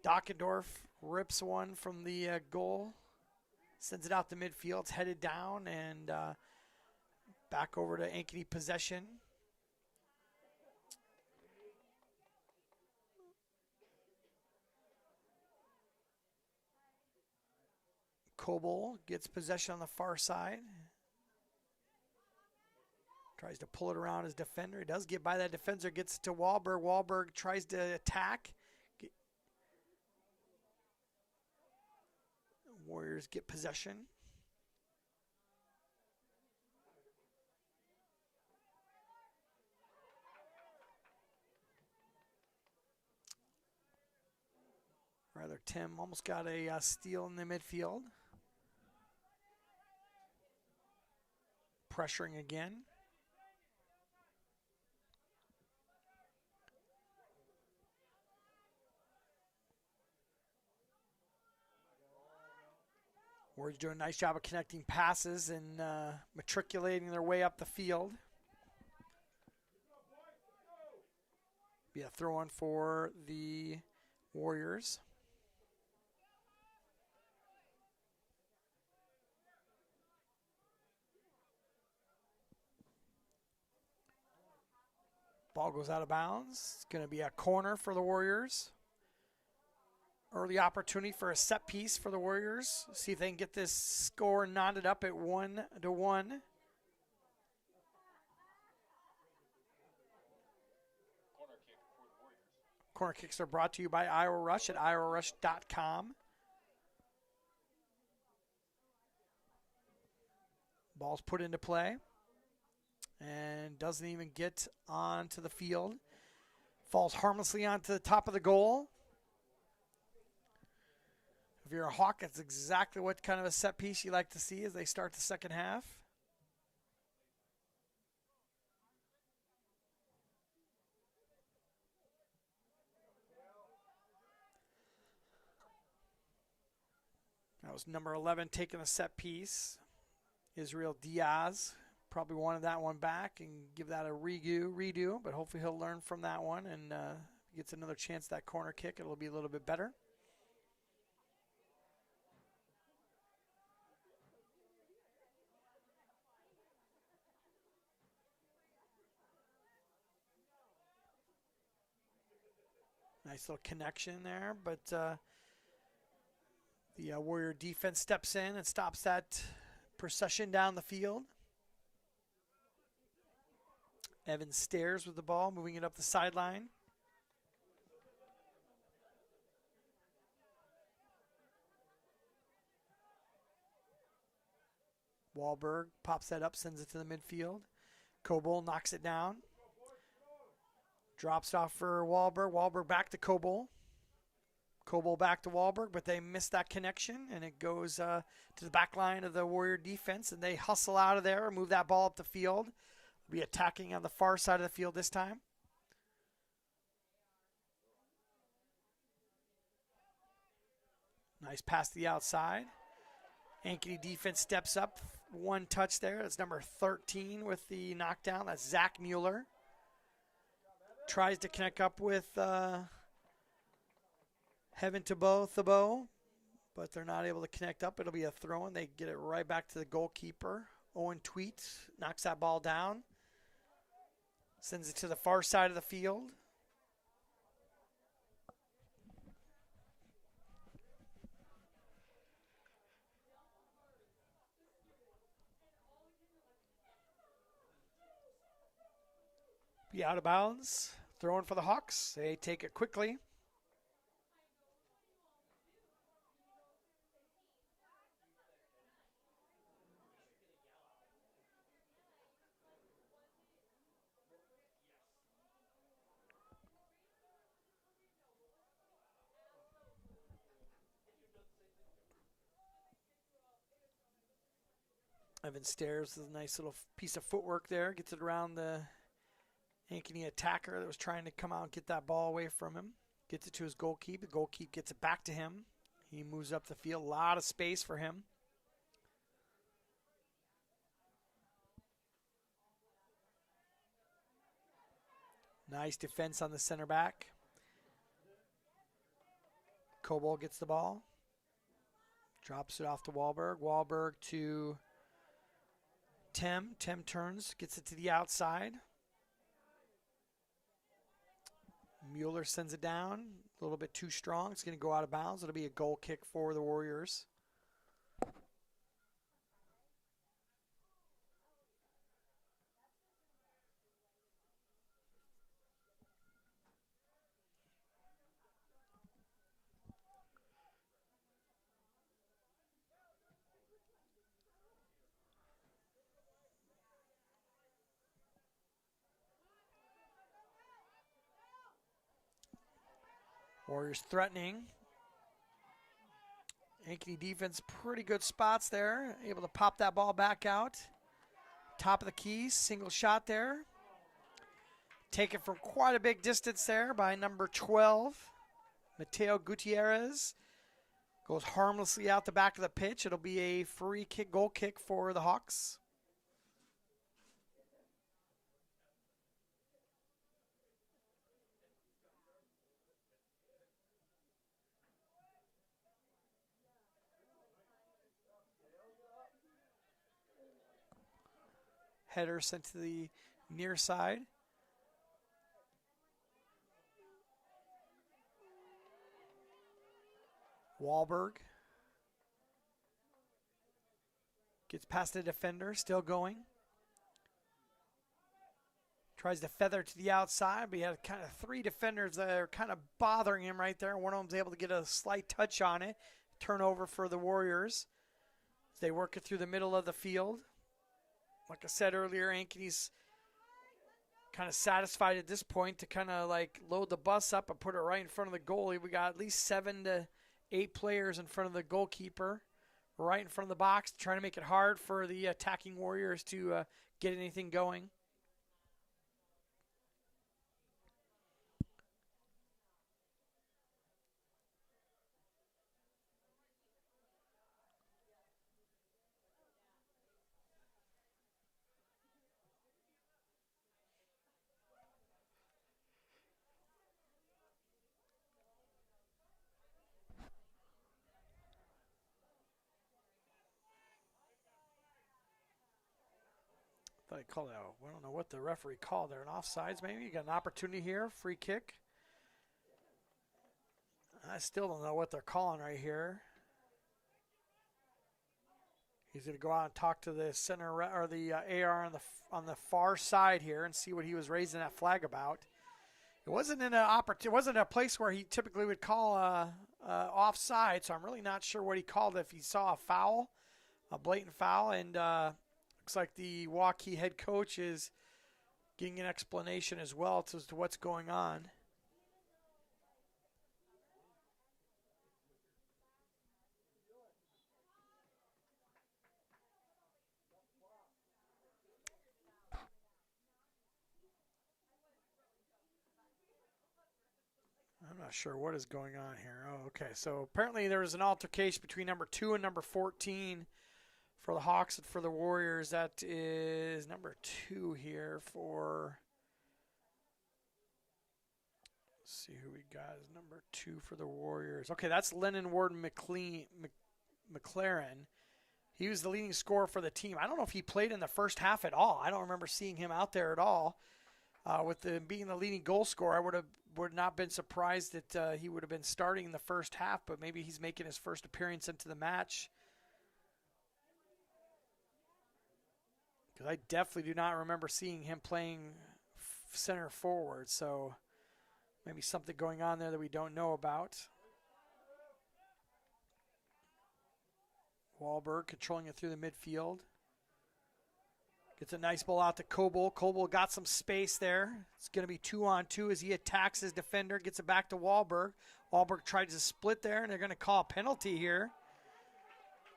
Dockendorf rips one from the goal, sends it out the midfield. It's headed down and back over to Ankeny possession. Coble gets possession on the far side. Tries to pull it around his defender. He does get by that defender, gets it to Wahlberg. Wahlberg tries to attack. Warriors get possession. Rather, Tim almost got a steal in the midfield. Pressuring again. Warriors doing a nice job of connecting passes and matriculating their way up the field. Be a throw-in for the Warriors. Ball goes out of bounds. It's going to be a corner for the Warriors. Early opportunity for a set piece for the Warriors. See if they can get this score knotted up at 1-1. Corner kicks are brought to you by Iowa Rush at iowarush.com. Ball's put into play and doesn't even get onto the field. Falls harmlessly onto the top of the goal. If you're a Hawk, that's exactly what kind of a set piece you like to see as they start the second half. That was number 11 taking a set piece. Israel Diaz probably wanted that one back and give that a redo, but hopefully he'll learn from that one and gets another chance at that corner kick. It'll be a little bit better. Nice little connection there, but the Warrior defense steps in and stops that procession down the field. Evans Stairs with the ball, moving it up the sideline. Wahlberg pops that up, sends it to the midfield. Coble knocks it down. Drops off for Wahlberg. Wahlberg back to Coble. Coble back to Wahlberg, but they missed that connection, and it goes to the back line of the Warrior defense, and they hustle out of there, move that ball up the field. Be attacking on the far side of the field this time. Nice pass to the outside. Ankeny defense steps up. One touch there. That's number 13 with the knockdown. That's Zach Mueller. Tries to connect up with Heaven Thibault, but they're not able to connect up. It'll be a throw-in. They get it right back to the goalkeeper. Owen Tweet knocks that ball down. Sends it to the far side of the field. Be out of bounds. Throwing for the Hawks. They take it quickly. Evan Stairs with a nice little piece of footwork there. Gets it around the Ankeny attacker that was trying to come out and get that ball away from him. Gets it to his goalkeeper. The goalkeeper gets it back to him. He moves up the field. A lot of space for him. Nice defense on the center back. Coble gets the ball. Drops it off to Wahlberg. Wahlberg to Tem. Tem turns, gets it to the outside. Mueller sends it down. A little bit too strong. It's going to go out of bounds. It'll be a goal kick for the Warriors. Warriors threatening. Ankeny defense, pretty good spots there. Able to pop that ball back out. Top of the keys, single shot there. Taken from quite a big distance there by number 12, Mateo Gutierrez. Goes harmlessly out the back of the pitch. It'll be a free kick, goal kick for the Hawks. Header sent to the near side. Wahlberg gets past the defender, still going. Tries to feather to the outside, but he had kind of three defenders that are kind of bothering him right there. One of them's able to get a slight touch on it. Turnover for the Warriors. They work it through the middle of the field. Like I said earlier, Ankeny's kind of satisfied at this point to kind of like load the bus up and put it right in front of the goalie. We got at least 7 to 8 players in front of the goalkeeper, right in front of the box, trying to make it hard for the attacking Warriors to get anything going. I call it out. I don't know what the referee called there. An offsides maybe? You got an opportunity here. Free kick. I still don't know what they're calling right here. He's going to go out and talk to the center or the AR on the far side here and see what he was raising that flag about. It wasn't in it wasn't a place where he typically would call offside, so I'm really not sure what he called. If he saw a foul, a blatant foul, and looks like the Waukee head coach is getting an explanation as well as to what's going on. I'm not sure what is going on here. Oh, okay. So apparently there was an altercation between number 2 and number 14 for the Hawks and for the Warriors. That is number 2 here for, let's see who we got as number 2 for the Warriors. Okay, that's Lennon Warden McLaren. He was the leading scorer for the team. I don't know if he played in the first half at all. I don't remember seeing him out there at all. With being the leading goal scorer, I would not been surprised that he would have been starting in the first half, but maybe he's making his first appearance into the match. Because I definitely do not remember seeing him playing center forward, so maybe something going on there that we don't know about. Wahlberg controlling it through the midfield. Gets a nice ball out to Coble. Coble got some space there. It's going to be 2-on-2 as he attacks his defender. Gets it back to Wahlberg. Wahlberg tries to split there, and they're going to call a penalty here.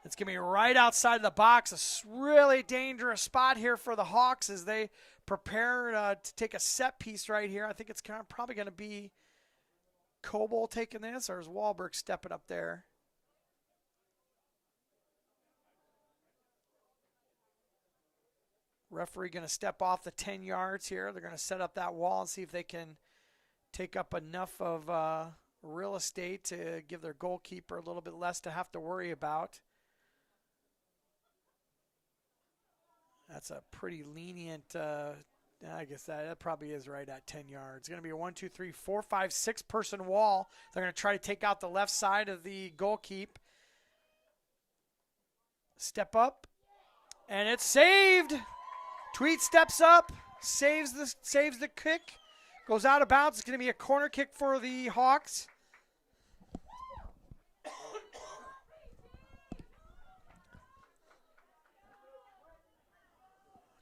It's going to be right outside the box. A really dangerous spot here for the Hawks as they prepare to take a set piece right here. I think it's probably going to be Coble taking this, or is Wahlberg stepping up there? Referee going to step off the 10 yards here. They're going to set up that wall and see if they can take up enough of real estate to give their goalkeeper a little bit less to have to worry about. That's a pretty lenient, I guess that probably is right at 10 yards. It's going to be a 1, 2, 3, 4, 5, 6 person wall. They're going to try to take out the left side of the goalkeep. Step up, and it's saved. Tweed steps up, saves the kick, goes out of bounds. It's going to be a corner kick for the Hawks.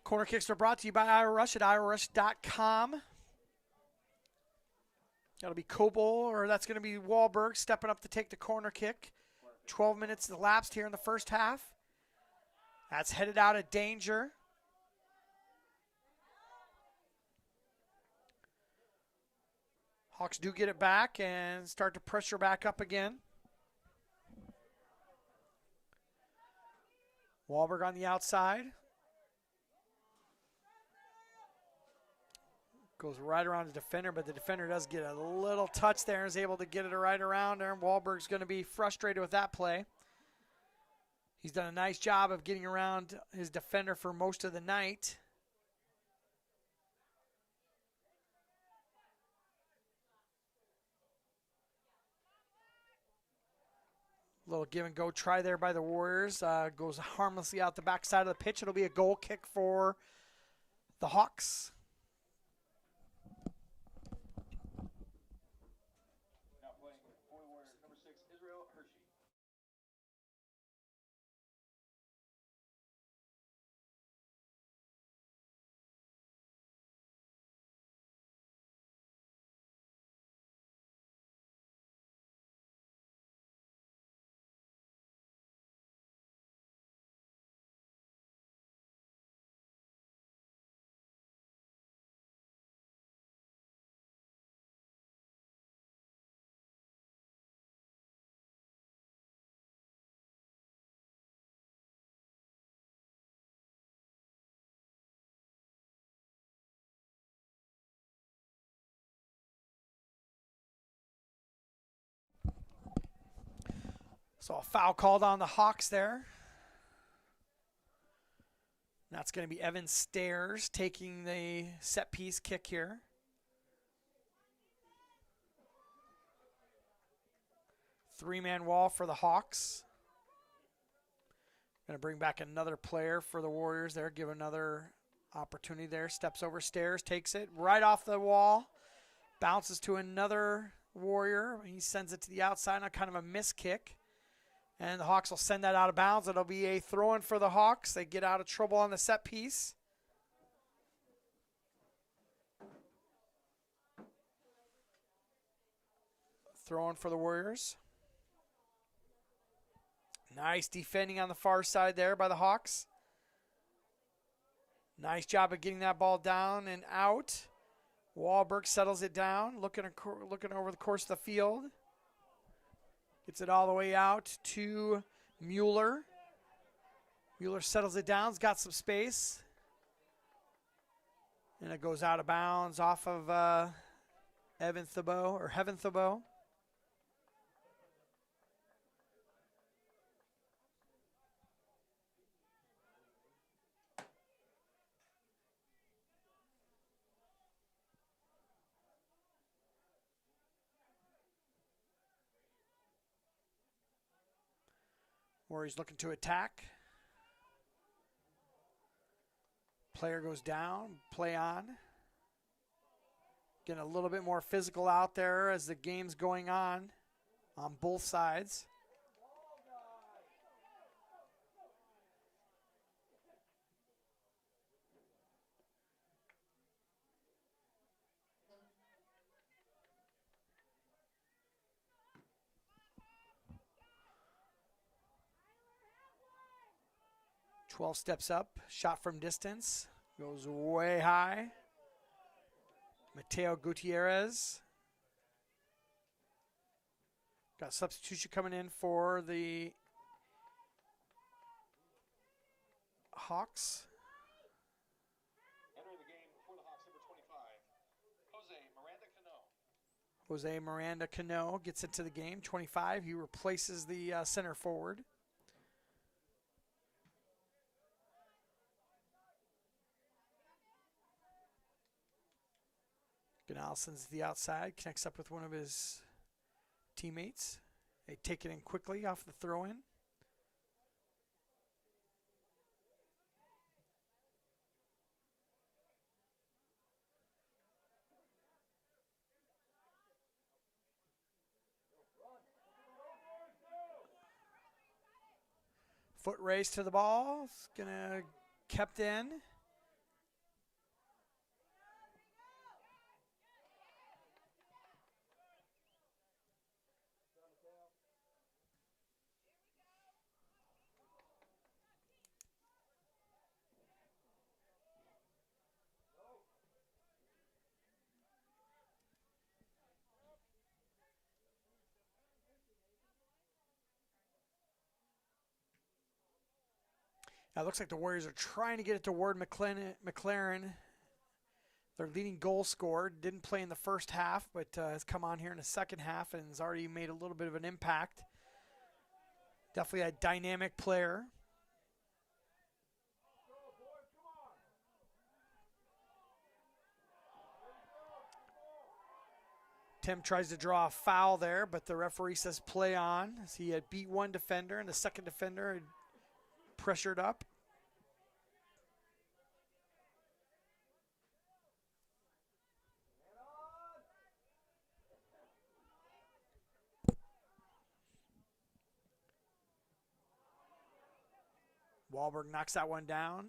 Corner kicks are brought to you by Iowa Rush at iowarush.com. That'll be Coble, or that's going to be Wahlberg stepping up to take the corner kick. 12 minutes elapsed here in the first half. That's headed out of danger. Hawks do get it back and start to pressure back up again. Wahlberg on the outside. Goes right around the defender, but the defender does get a little touch there and is able to get it right around there. Wahlberg's going to be frustrated with that play. He's done a nice job of getting around his defender for most of the night. Little give and go try there by the Warriors. Goes harmlessly out the backside of the pitch. It'll be a goal kick for the Hawks. So a foul called on the Hawks there. That's going to be Evan Stairs taking the set piece kick here. Three-man wall for the Hawks. Going to bring back another player for the Warriors there. Give another opportunity there. Steps over Stairs, takes it right off the wall. Bounces to another Warrior. He sends it to the outside on kind of a miss kick. And the Hawks will send that out of bounds. It'll be a throw-in for the Hawks. They get out of trouble on the set piece. Throw-in for the Warriors. Nice defending on the far side there by the Hawks. Nice job of getting that ball down and out. Wahlberg settles it down, looking over the course of the field. Gets it all the way out to Mueller. Mueller settles it down. He's got some space. And it goes out of bounds off of Heaven Thibault. Warriors looking to attack. Player goes down, play on. Getting a little bit more physical out there as the game's going on both sides. 12 steps up, shot from distance, goes way high. Mateo Gutierrez. Got substitution coming in for the Hawks. Entering the game for the Hawks, number 25, Jose Miranda Cano. Jose Miranda Cano gets into the game, 25. He replaces the center forward. Gonalson's the outside, connects up with one of his teammates. They take it in quickly off the throw-in. Foot race to the ball. It's gonna kept in. Now it looks like the Warriors are trying to get it to Ward McLaren. Their leading goal scorer. Didn't play in the first half, but has come on here in the second half and has already made a little bit of an impact. Definitely a dynamic player. Tim tries to draw a foul there, but the referee says play on, as he had beat one defender and the second defender had pressured up. Wahlberg knocks that one down.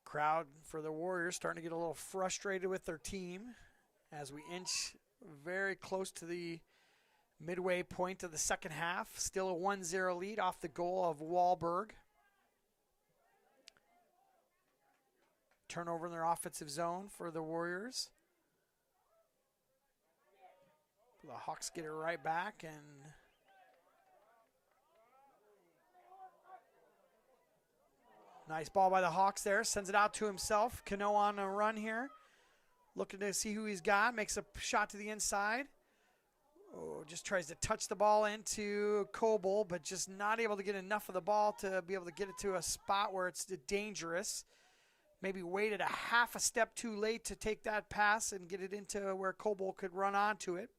Crowd for the Warriors starting to get a little frustrated with their team as we inch very close to the midway point of the second half. Still a 1-0 lead off the goal of Wahlberg. Turnover in their offensive zone for the Warriors. The Hawks get it right back, and nice ball by the Hawks there. Sends it out to himself. Cano on a run here. Looking to see who he's got. Makes a shot to the inside. Oh, just tries to touch the ball into Coble, but just not able to get enough of the ball to be able to get it to a spot where it's dangerous. Maybe waited a half a step too late to take that pass and get it into where Coble could run onto it.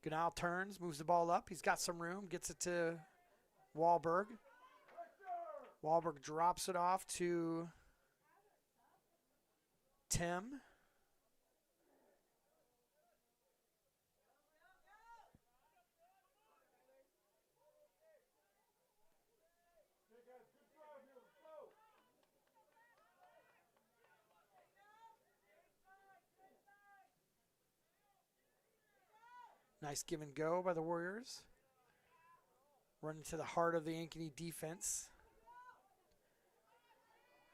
Gunal turns, moves the ball up. He's got some room, gets it to Wahlberg. Wahlberg drops it off to Tim. Nice give and go by the Warriors. Running to the heart of the Ankeny defense.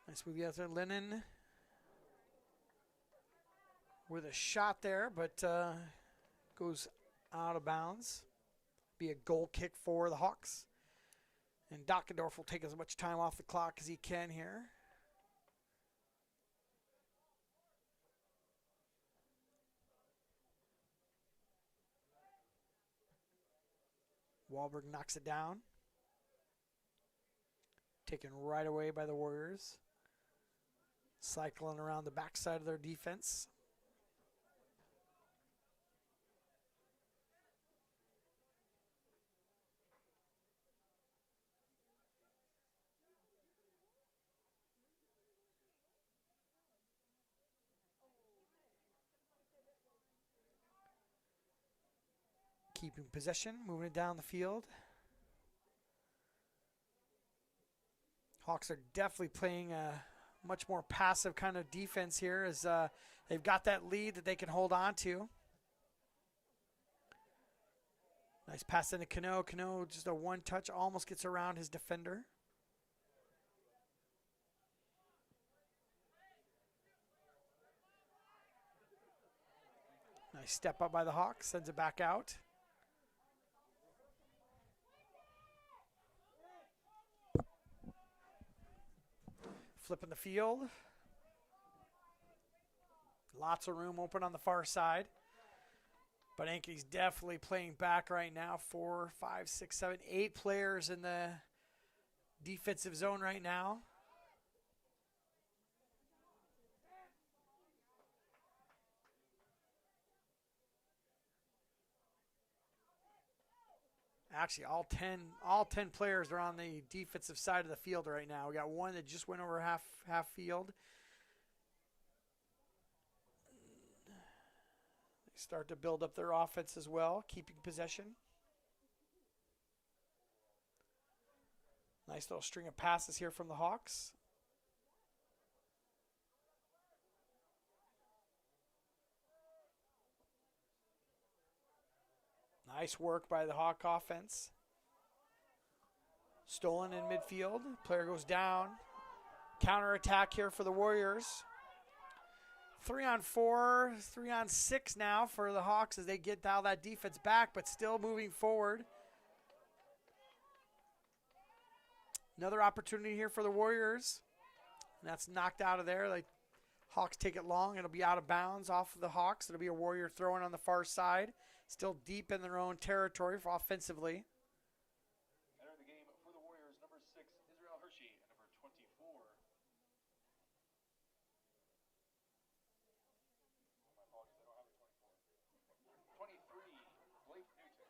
Nice move out there. Lennon with a shot there, but goes out of bounds. Be a goal kick for the Hawks. And Dockendorf will take as much time off the clock as he can here. Wahlberg knocks it down. Taken right away by the Warriors. Cycling around the backside of their defense. Keeping possession, moving it down the field. Hawks are definitely playing a much more passive kind of defense here as they've got that lead that they can hold on to. Nice pass into Cano. Cano, just a one touch, almost gets around his defender. Nice step up by the Hawks, sends it back out. Flipping the field. Lots of room open on the far side. But Ankeny's definitely playing back right now. 4, 5, 6, 7, 8 players in the defensive zone right now. Actually, all 10 players are on the defensive side of the field right now. We got one that just went over half field. They start to build up their offense as well, keeping possession. Nice little string of passes here from the Hawks. Nice work by the Hawk offense. Stolen in midfield. Player goes down. Counter attack here for the Warriors. 3-on-4, 3-on-6 now for the Hawks as they get all that defense back, but still moving forward. Another opportunity here for the Warriors. And that's knocked out of there. Like Hawks take it long. It'll be out of bounds off of the Hawks. It'll be a Warrior throwing on the far side. Still deep in their own territory for offensively. Entering the game for the Warriors, number 6, Israel Hershey, and number 24. My apologies, I don't have a 24. 23, Blake Newton.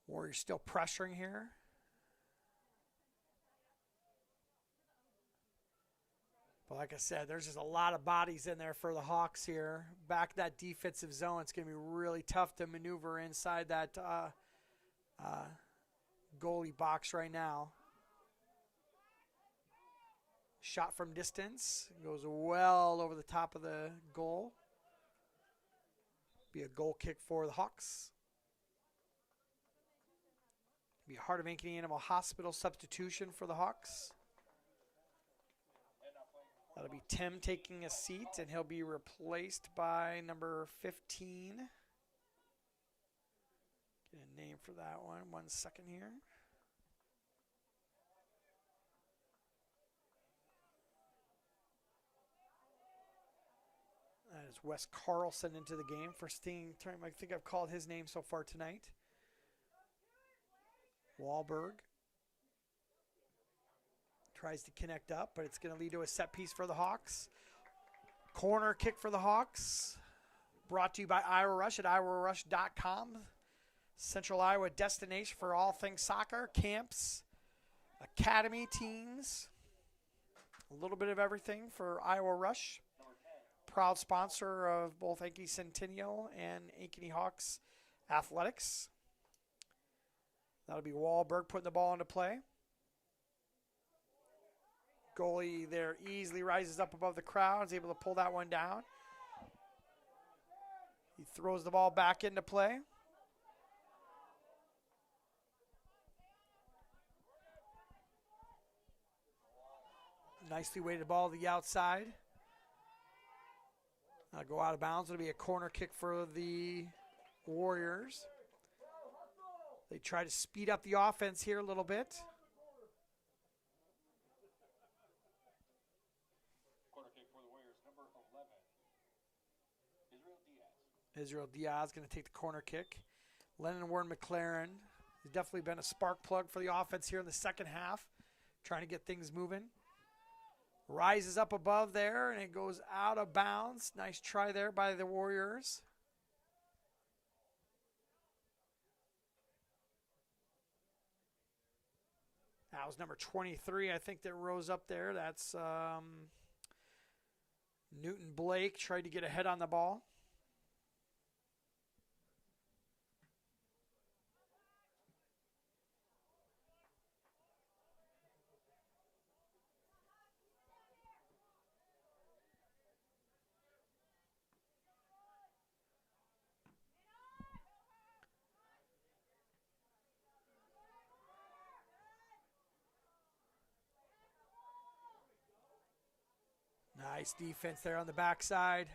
Warriors still pressuring here. But like I said, there's just a lot of bodies in there for the Hawks here. Back that defensive zone, it's going to be really tough to maneuver inside that goalie box right now. Shot from distance. Goes well over the top of the goal. Be a goal kick for the Hawks. Be a Heart of Ankeny Animal Hospital substitution for the Hawks. That'll be Tim taking a seat, and he'll be replaced by number 15. Get a name for that one. 1 second here. That is Wes Carlson into the game. First thing, I think I've called his name so far tonight. Wahlberg tries to connect up, but it's going to lead to a set piece for the Hawks. Corner kick for the Hawks. Brought to you by Iowa Rush at iowarush.com. Central Iowa destination for all things soccer, camps, academy teams, a little bit of everything for Iowa Rush. Proud sponsor of both Ankeny Centennial and Ankeny Hawks athletics. That'll be Wahlberg putting the ball into play. Goalie there easily rises up above the crowd, is able to pull that one down. He throws the ball back into play. Nicely weighted ball to the outside. That'll go out of bounds. It'll be a corner kick for the Warriors. They try to speed up the offense here a little bit. Corner kick for the Warriors, number 11, Israel Diaz. Israel Diaz going to take the corner kick. Lennon Warren McLaren has definitely been a spark plug for the offense here in the second half, trying to get things moving. Rises up above there, and it goes out of bounds. Nice try there by the Warriors. That was number 23, I think, that rose up there. That's Newton Blake tried to get ahead on the ball. Nice defense there on the backside.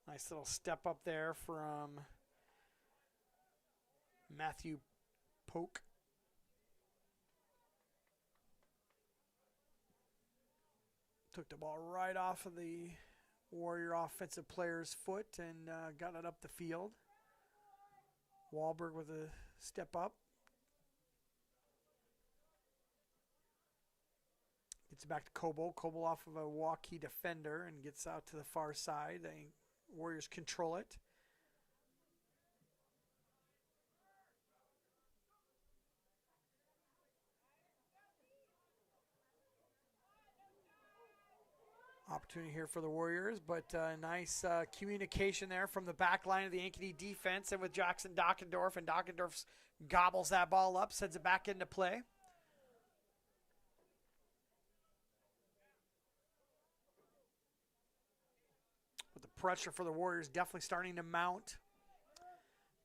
Nice little step up there from Matthew Polk. Took the ball right off of the Warrior offensive player's foot and got it up the field. Wahlberg with a step up. Gets back to Coble. Coble off of a Waukee defender and gets out to the far side. The Warriors control it. Opportunity here for the Warriors, but nice communication there from the back line of the Ankeny defense and with Jackson Dockendorf, and Dockendorf gobbles that ball up, sends it back into play. But the pressure for the Warriors definitely starting to mount.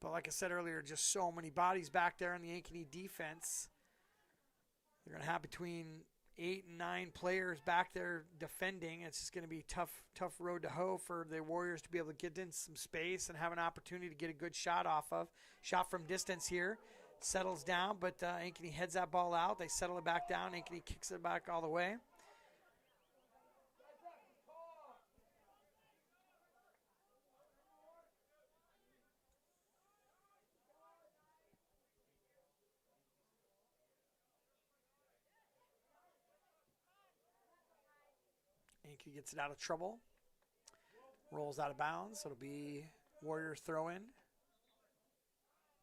But like I said earlier, just so many bodies back there in the Ankeny defense. They're going to have between 8 and 9 players back there defending. It's just going to be tough road to hoe for the Warriors to be able to get in some space and have an opportunity to get a good shot off of. Shot from distance here. Settles down, but Ankeny heads that ball out. They settle it back down. Ankeny kicks it back all the way. Ankeny gets it out of trouble. Rolls out of bounds. It'll be Warriors throw in.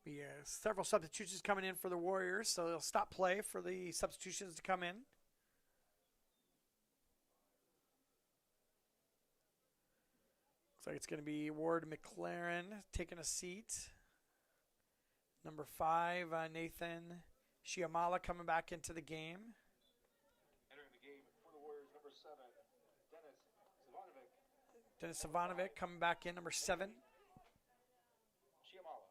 Be several substitutions coming in for the Warriors, so they'll stop play for the substitutions to come in. Looks like it's going to be Ward McLaren taking a seat. Number 5, Nathan Shiamala coming back into the game. Entering the game for the Warriors, number 7, Dennis Savanovic coming back in, number 7. Shiamala.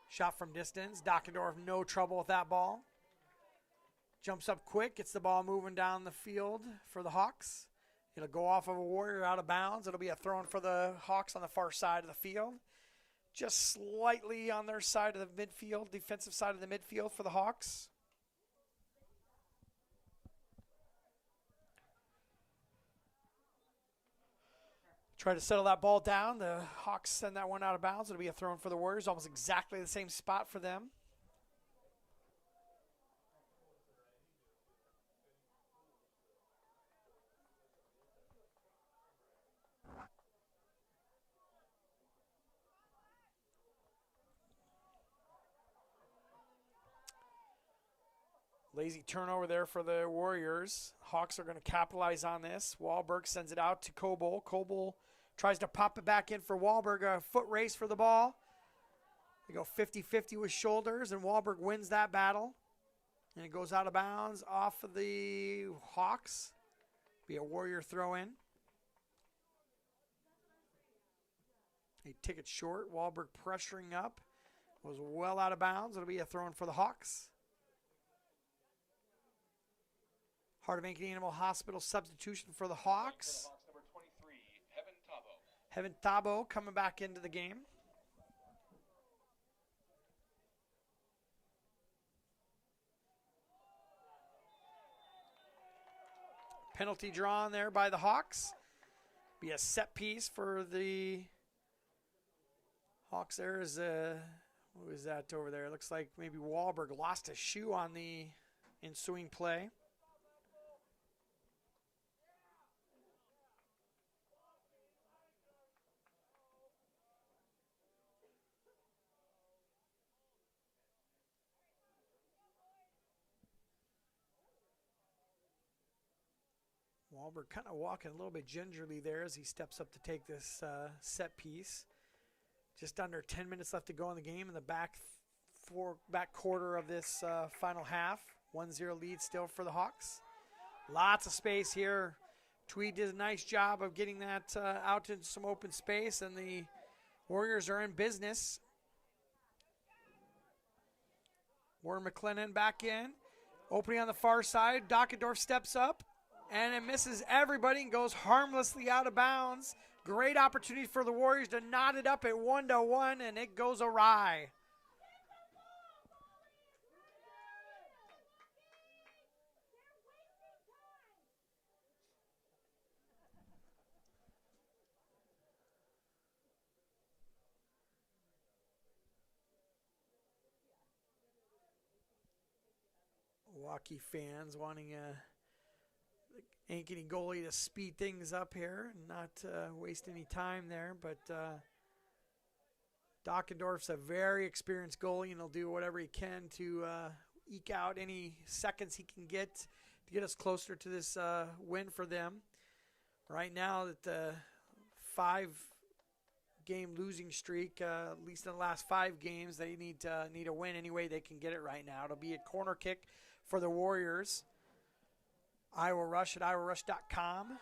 Shot from distance. Dockendorf, no trouble with that ball. Jumps up quick, gets the ball moving down the field for the Hawks. It'll go off of a Warrior out of bounds. It'll be a throw-in for the Hawks on the far side of the field. Just slightly on their side of the midfield, defensive side of the midfield for the Hawks. Try to settle that ball down. The Hawks send that one out of bounds. It'll be a throw-in for the Warriors, almost exactly the same spot for them. Lazy turnover there for the Warriors. Hawks are going to capitalize on this. Wahlberg sends it out to Coble. Coble tries to pop it back in for Wahlberg. A foot race for the ball. They go 50-50 with shoulders, and Wahlberg wins that battle. And it goes out of bounds off of the Hawks. Be a Warrior throw-in. They take it short. Wahlberg pressuring up. Goes well out of bounds. It'll be a throw-in for the Hawks. Heart of Ankeny Animal Hospital substitution for the Hawks. Number 23, Heaven Tabo. Heaven Tabo coming back into the game. Penalty drawn there by the Hawks. Be a set piece for the Hawks. There is a, what was that over there? It looks like maybe Wahlberg lost a shoe on the ensuing play. Wahlberg kind of walking a little bit gingerly there as he steps up to take this set piece. Just under 10 minutes left to go in the game in the back quarter of this final half. 1-0 lead still for the Hawks. Lots of space here. Tweed did a nice job of getting that out into some open space, and the Warriors are in business. Warren McLennan back in. Opening on the far side. Dockendorf steps up, and it misses everybody and goes harmlessly out of bounds. Great opportunity for the Warriors to knot it up at 1-1, and it goes awry. Waukee fans wanting the Ankeny goalie to speed things up here and not waste any time there. But Dockendorf's a very experienced goalie, and he'll do whatever he can to eke out any seconds he can get to get us closer to this win for them. Right now, that the 5-game losing streak, at least in the last 5 games, they need a win any way they can get it right now. It'll be a corner kick for the Warriors. Iowa Rush at iowarush.com.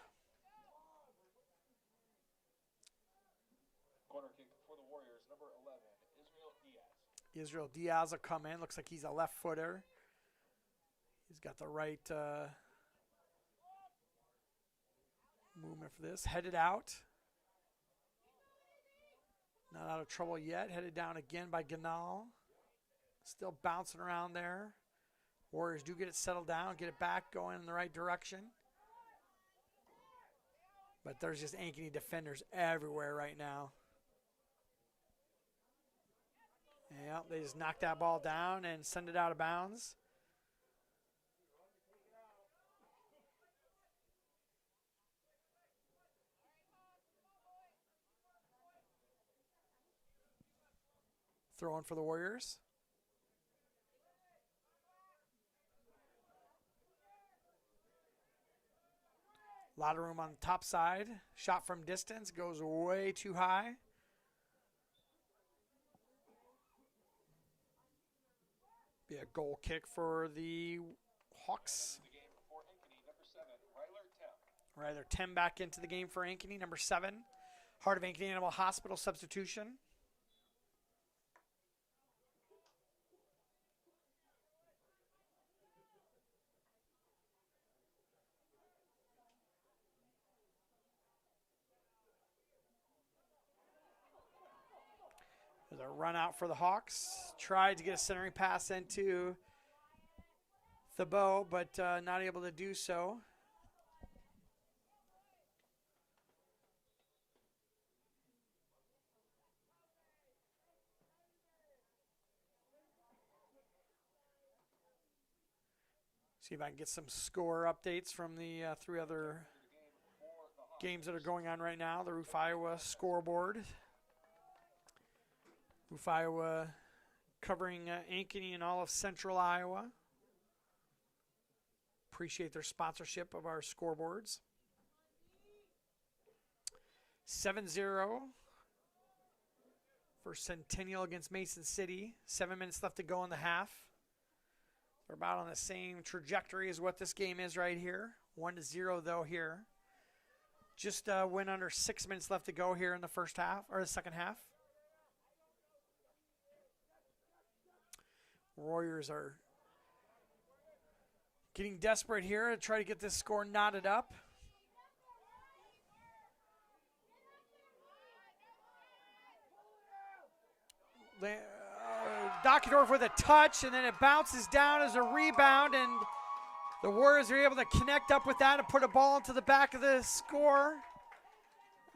Corner kick for the Warriors, number 11, Israel Diaz. Israel Diaz will come in. Looks like he's a left footer. He's got the right movement for this. Headed out. Not out of trouble yet. Headed down again by Ganal. Still bouncing around there. Warriors do get it settled down, get it back, going in the right direction. But there's just Ankeny defenders everywhere right now. Yeah, they just knock that ball down and send it out of bounds. Throwing for the Warriors. A lot of room on the top side. Shot from distance goes way too high. Be a goal kick for the Hawks. Ryler Tem back into the game for Ankeny, number 7. Heart of Ankeny Animal Hospital substitution. There's a run out for the Hawks. Tried to get a centering pass into Thibault, but not able to do so. See if I can get some score updates from the 3 other games that are going on right now. The Roof Iowa scoreboard. Roof Iowa covering Ankeny and all of Central Iowa. Appreciate their sponsorship of our scoreboards. 7-0 for Centennial against Mason City. 7 minutes left to go in the half. They're about on the same trajectory as what this game is right here. 1-0 though here. Just went under 6 minutes left to go here in the first half, or the second half. Warriors are getting desperate here to try to get this score knotted up. Dockendorf with a touch, and then it bounces down as a rebound, and the Warriors are able to connect up with that and put a ball into the back of the score.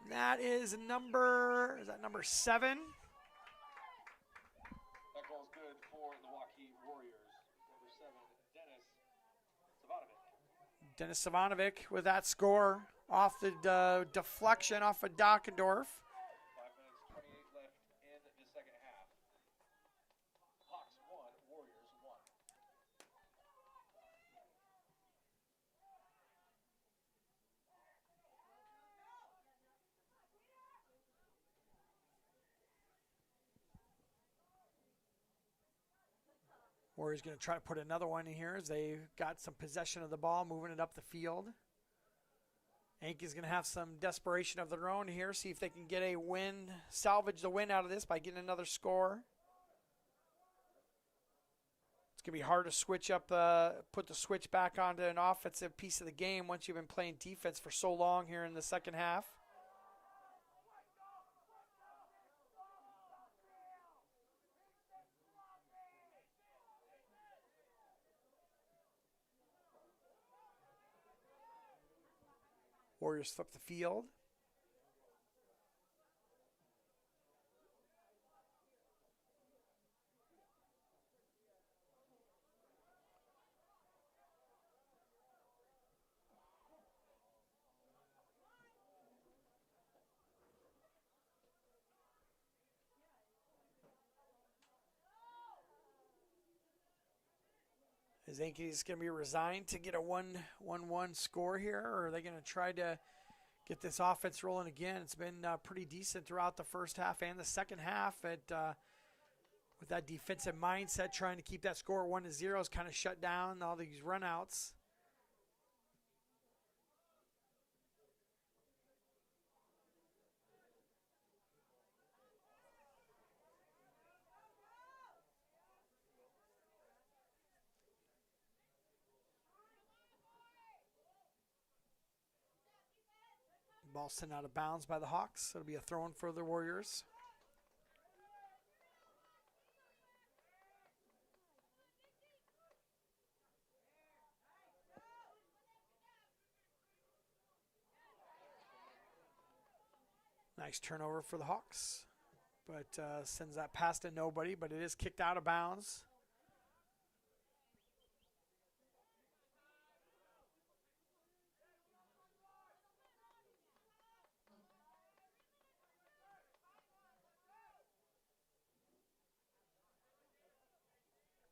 And that is number 7? That goal's good for the Waukee Warriors. Number 7, Dennis Savanovic. Dennis Savanovic with that score off the deflection off of Dockendorf. 5 minutes, 28 left in the second half. Hawks 1, Warriors 1. Warriors going to try to put another one in here as they got some possession of the ball, moving it up the field. Yankees going to have some desperation of their own here, see if they can get a win, salvage the win out of this by getting another score. It's going to be hard to switch up, put the switch back onto an offensive piece of the game once you've been playing defense for so long here in the second half. Warriors flip the field. Is Yankees going to be resigned to get a 1-1 score here, or are they going to try to get this offense rolling again? It's been pretty decent throughout the first half and the second half. With that defensive mindset, trying to keep that score 1-0 has kind of shut down all these runouts. Ball sent out of bounds by the Hawks. It'll be a throw-in for the Warriors. Nice turnover for the Hawks, but sends that pass to nobody, but it is kicked out of bounds.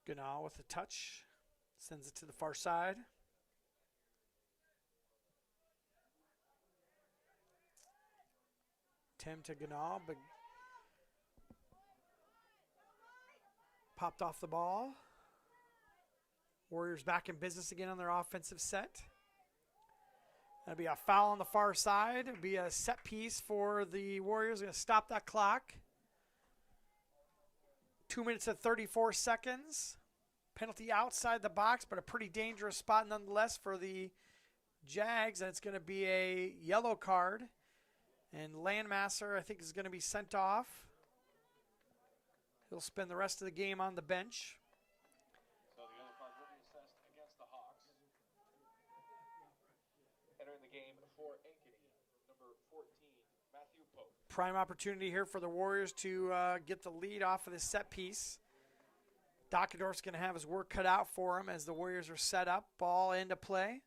Ganal with a touch, sends it to the far side. Tim to Ganal, but popped off the ball. Warriors back in business again on their offensive set. That'll be a foul on the far side. It'll be a set piece for the Warriors. Going to stop that clock. 2 minutes and 34 seconds. Penalty outside the box, but a pretty dangerous spot nonetheless for the Jags. And it's going to be a yellow card. And Landmasser, I think, is going to be sent off. He'll spend the rest of the game on the bench. So the yellow card will be assessed against the Hawks. Entering the game for Ankeny, number 14, Matthew Pope. Prime opportunity here for the Warriors to get the lead off of this set piece. Dockendorf's going to have his work cut out for him as the Warriors are set up. Ball into play.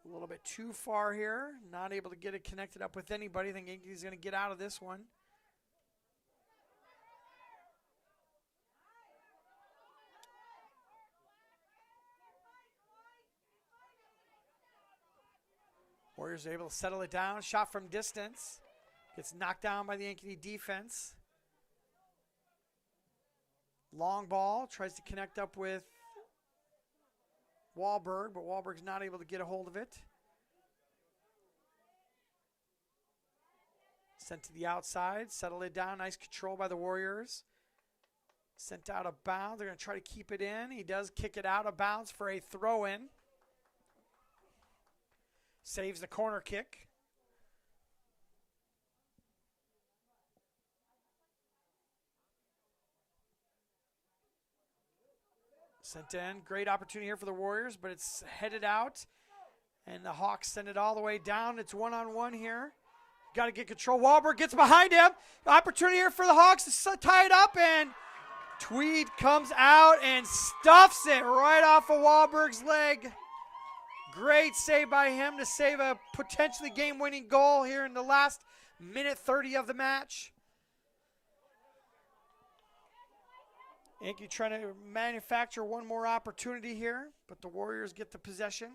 A little bit too far here. Not able to get it connected up with anybody. I think Yankees going to get out of this one. Warriors are able to settle it down. Shot from distance. Gets knocked down by the Ankeny defense. Long ball. Tries to connect up with Wahlberg, but Wahlberg's not able to get a hold of it. Sent to the outside. Settle it down. Nice control by the Warriors. Sent out of bounds. They're going to try to keep it in. He does kick it out of bounds for a throw-in. Saves the corner kick. Sent in. Great opportunity here for the Warriors, but it's headed out. And the Hawks send it all the way down. It's one-on-one here. Got to get control. Wahlberg gets behind him. Opportunity here for the Hawks to tie it up, and Tweed comes out and stuffs it right off of Wahlberg's leg. Great save by him to save a potentially game-winning goal here in the last minute 30 of the match. Yankee trying to manufacture one more opportunity here, but the Warriors get the possession.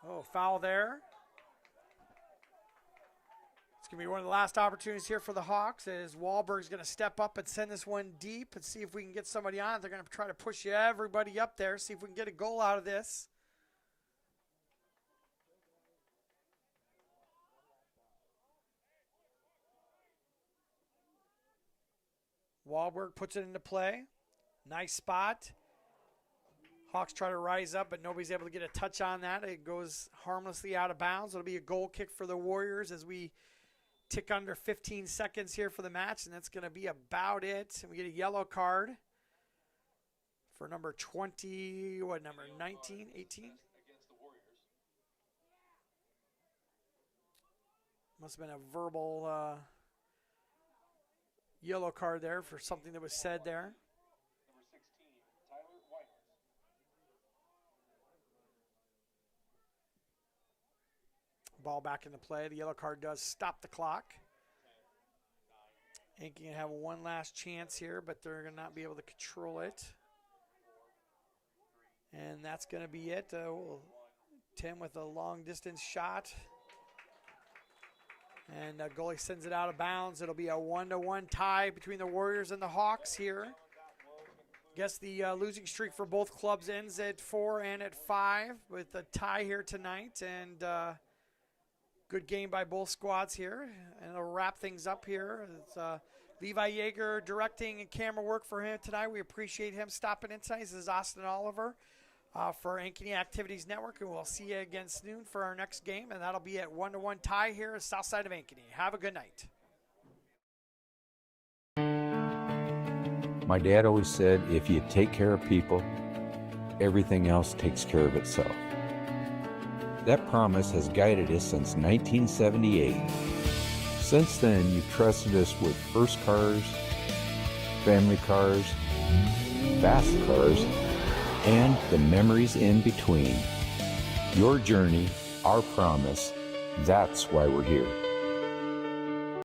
Oh, foul there. It's going to be one of the last opportunities here for the Hawks as Wahlberg's going to step up and send this one deep and see if we can get somebody on. They're going to try to push everybody up there, see if we can get a goal out of this. Wahlberg puts it into play. Nice spot. Hawks try to rise up, but nobody's able to get a touch on that. It goes harmlessly out of bounds. It'll be a goal kick for the Warriors as we tick under 15 seconds here for the match, and that's going to be about it. And we get a yellow card for number 20, what number, 19, 18? Must have been a verbal yellow card there for something that was said there. Ball back into play. The yellow card does stop the clock. Ankeny have one last chance here, but they're going to not be able to control it. And that's going to be it. Tim with a long distance shot. And goalie sends it out of bounds. It'll be a 1-1 tie between the Warriors and the Hawks here. Guess the losing streak for both clubs ends at 4 and at 5 with a tie here tonight. And good game by both squads here. And it'll wrap things up here. It's Levi Yeager directing and camera work for him tonight. We appreciate him stopping in tonight. This is Austin Oliver for Ankeny Activities Network. And we'll see you again soon for our next game. And that'll be at 1-1 tie here at south side of Ankeny. Have a good night. My dad always said, if you take care of people, everything else takes care of itself. That promise has guided us since 1978. Since then, you've trusted us with first cars, family cars, fast cars, and the memories in between. Your journey, our promise, that's why we're here.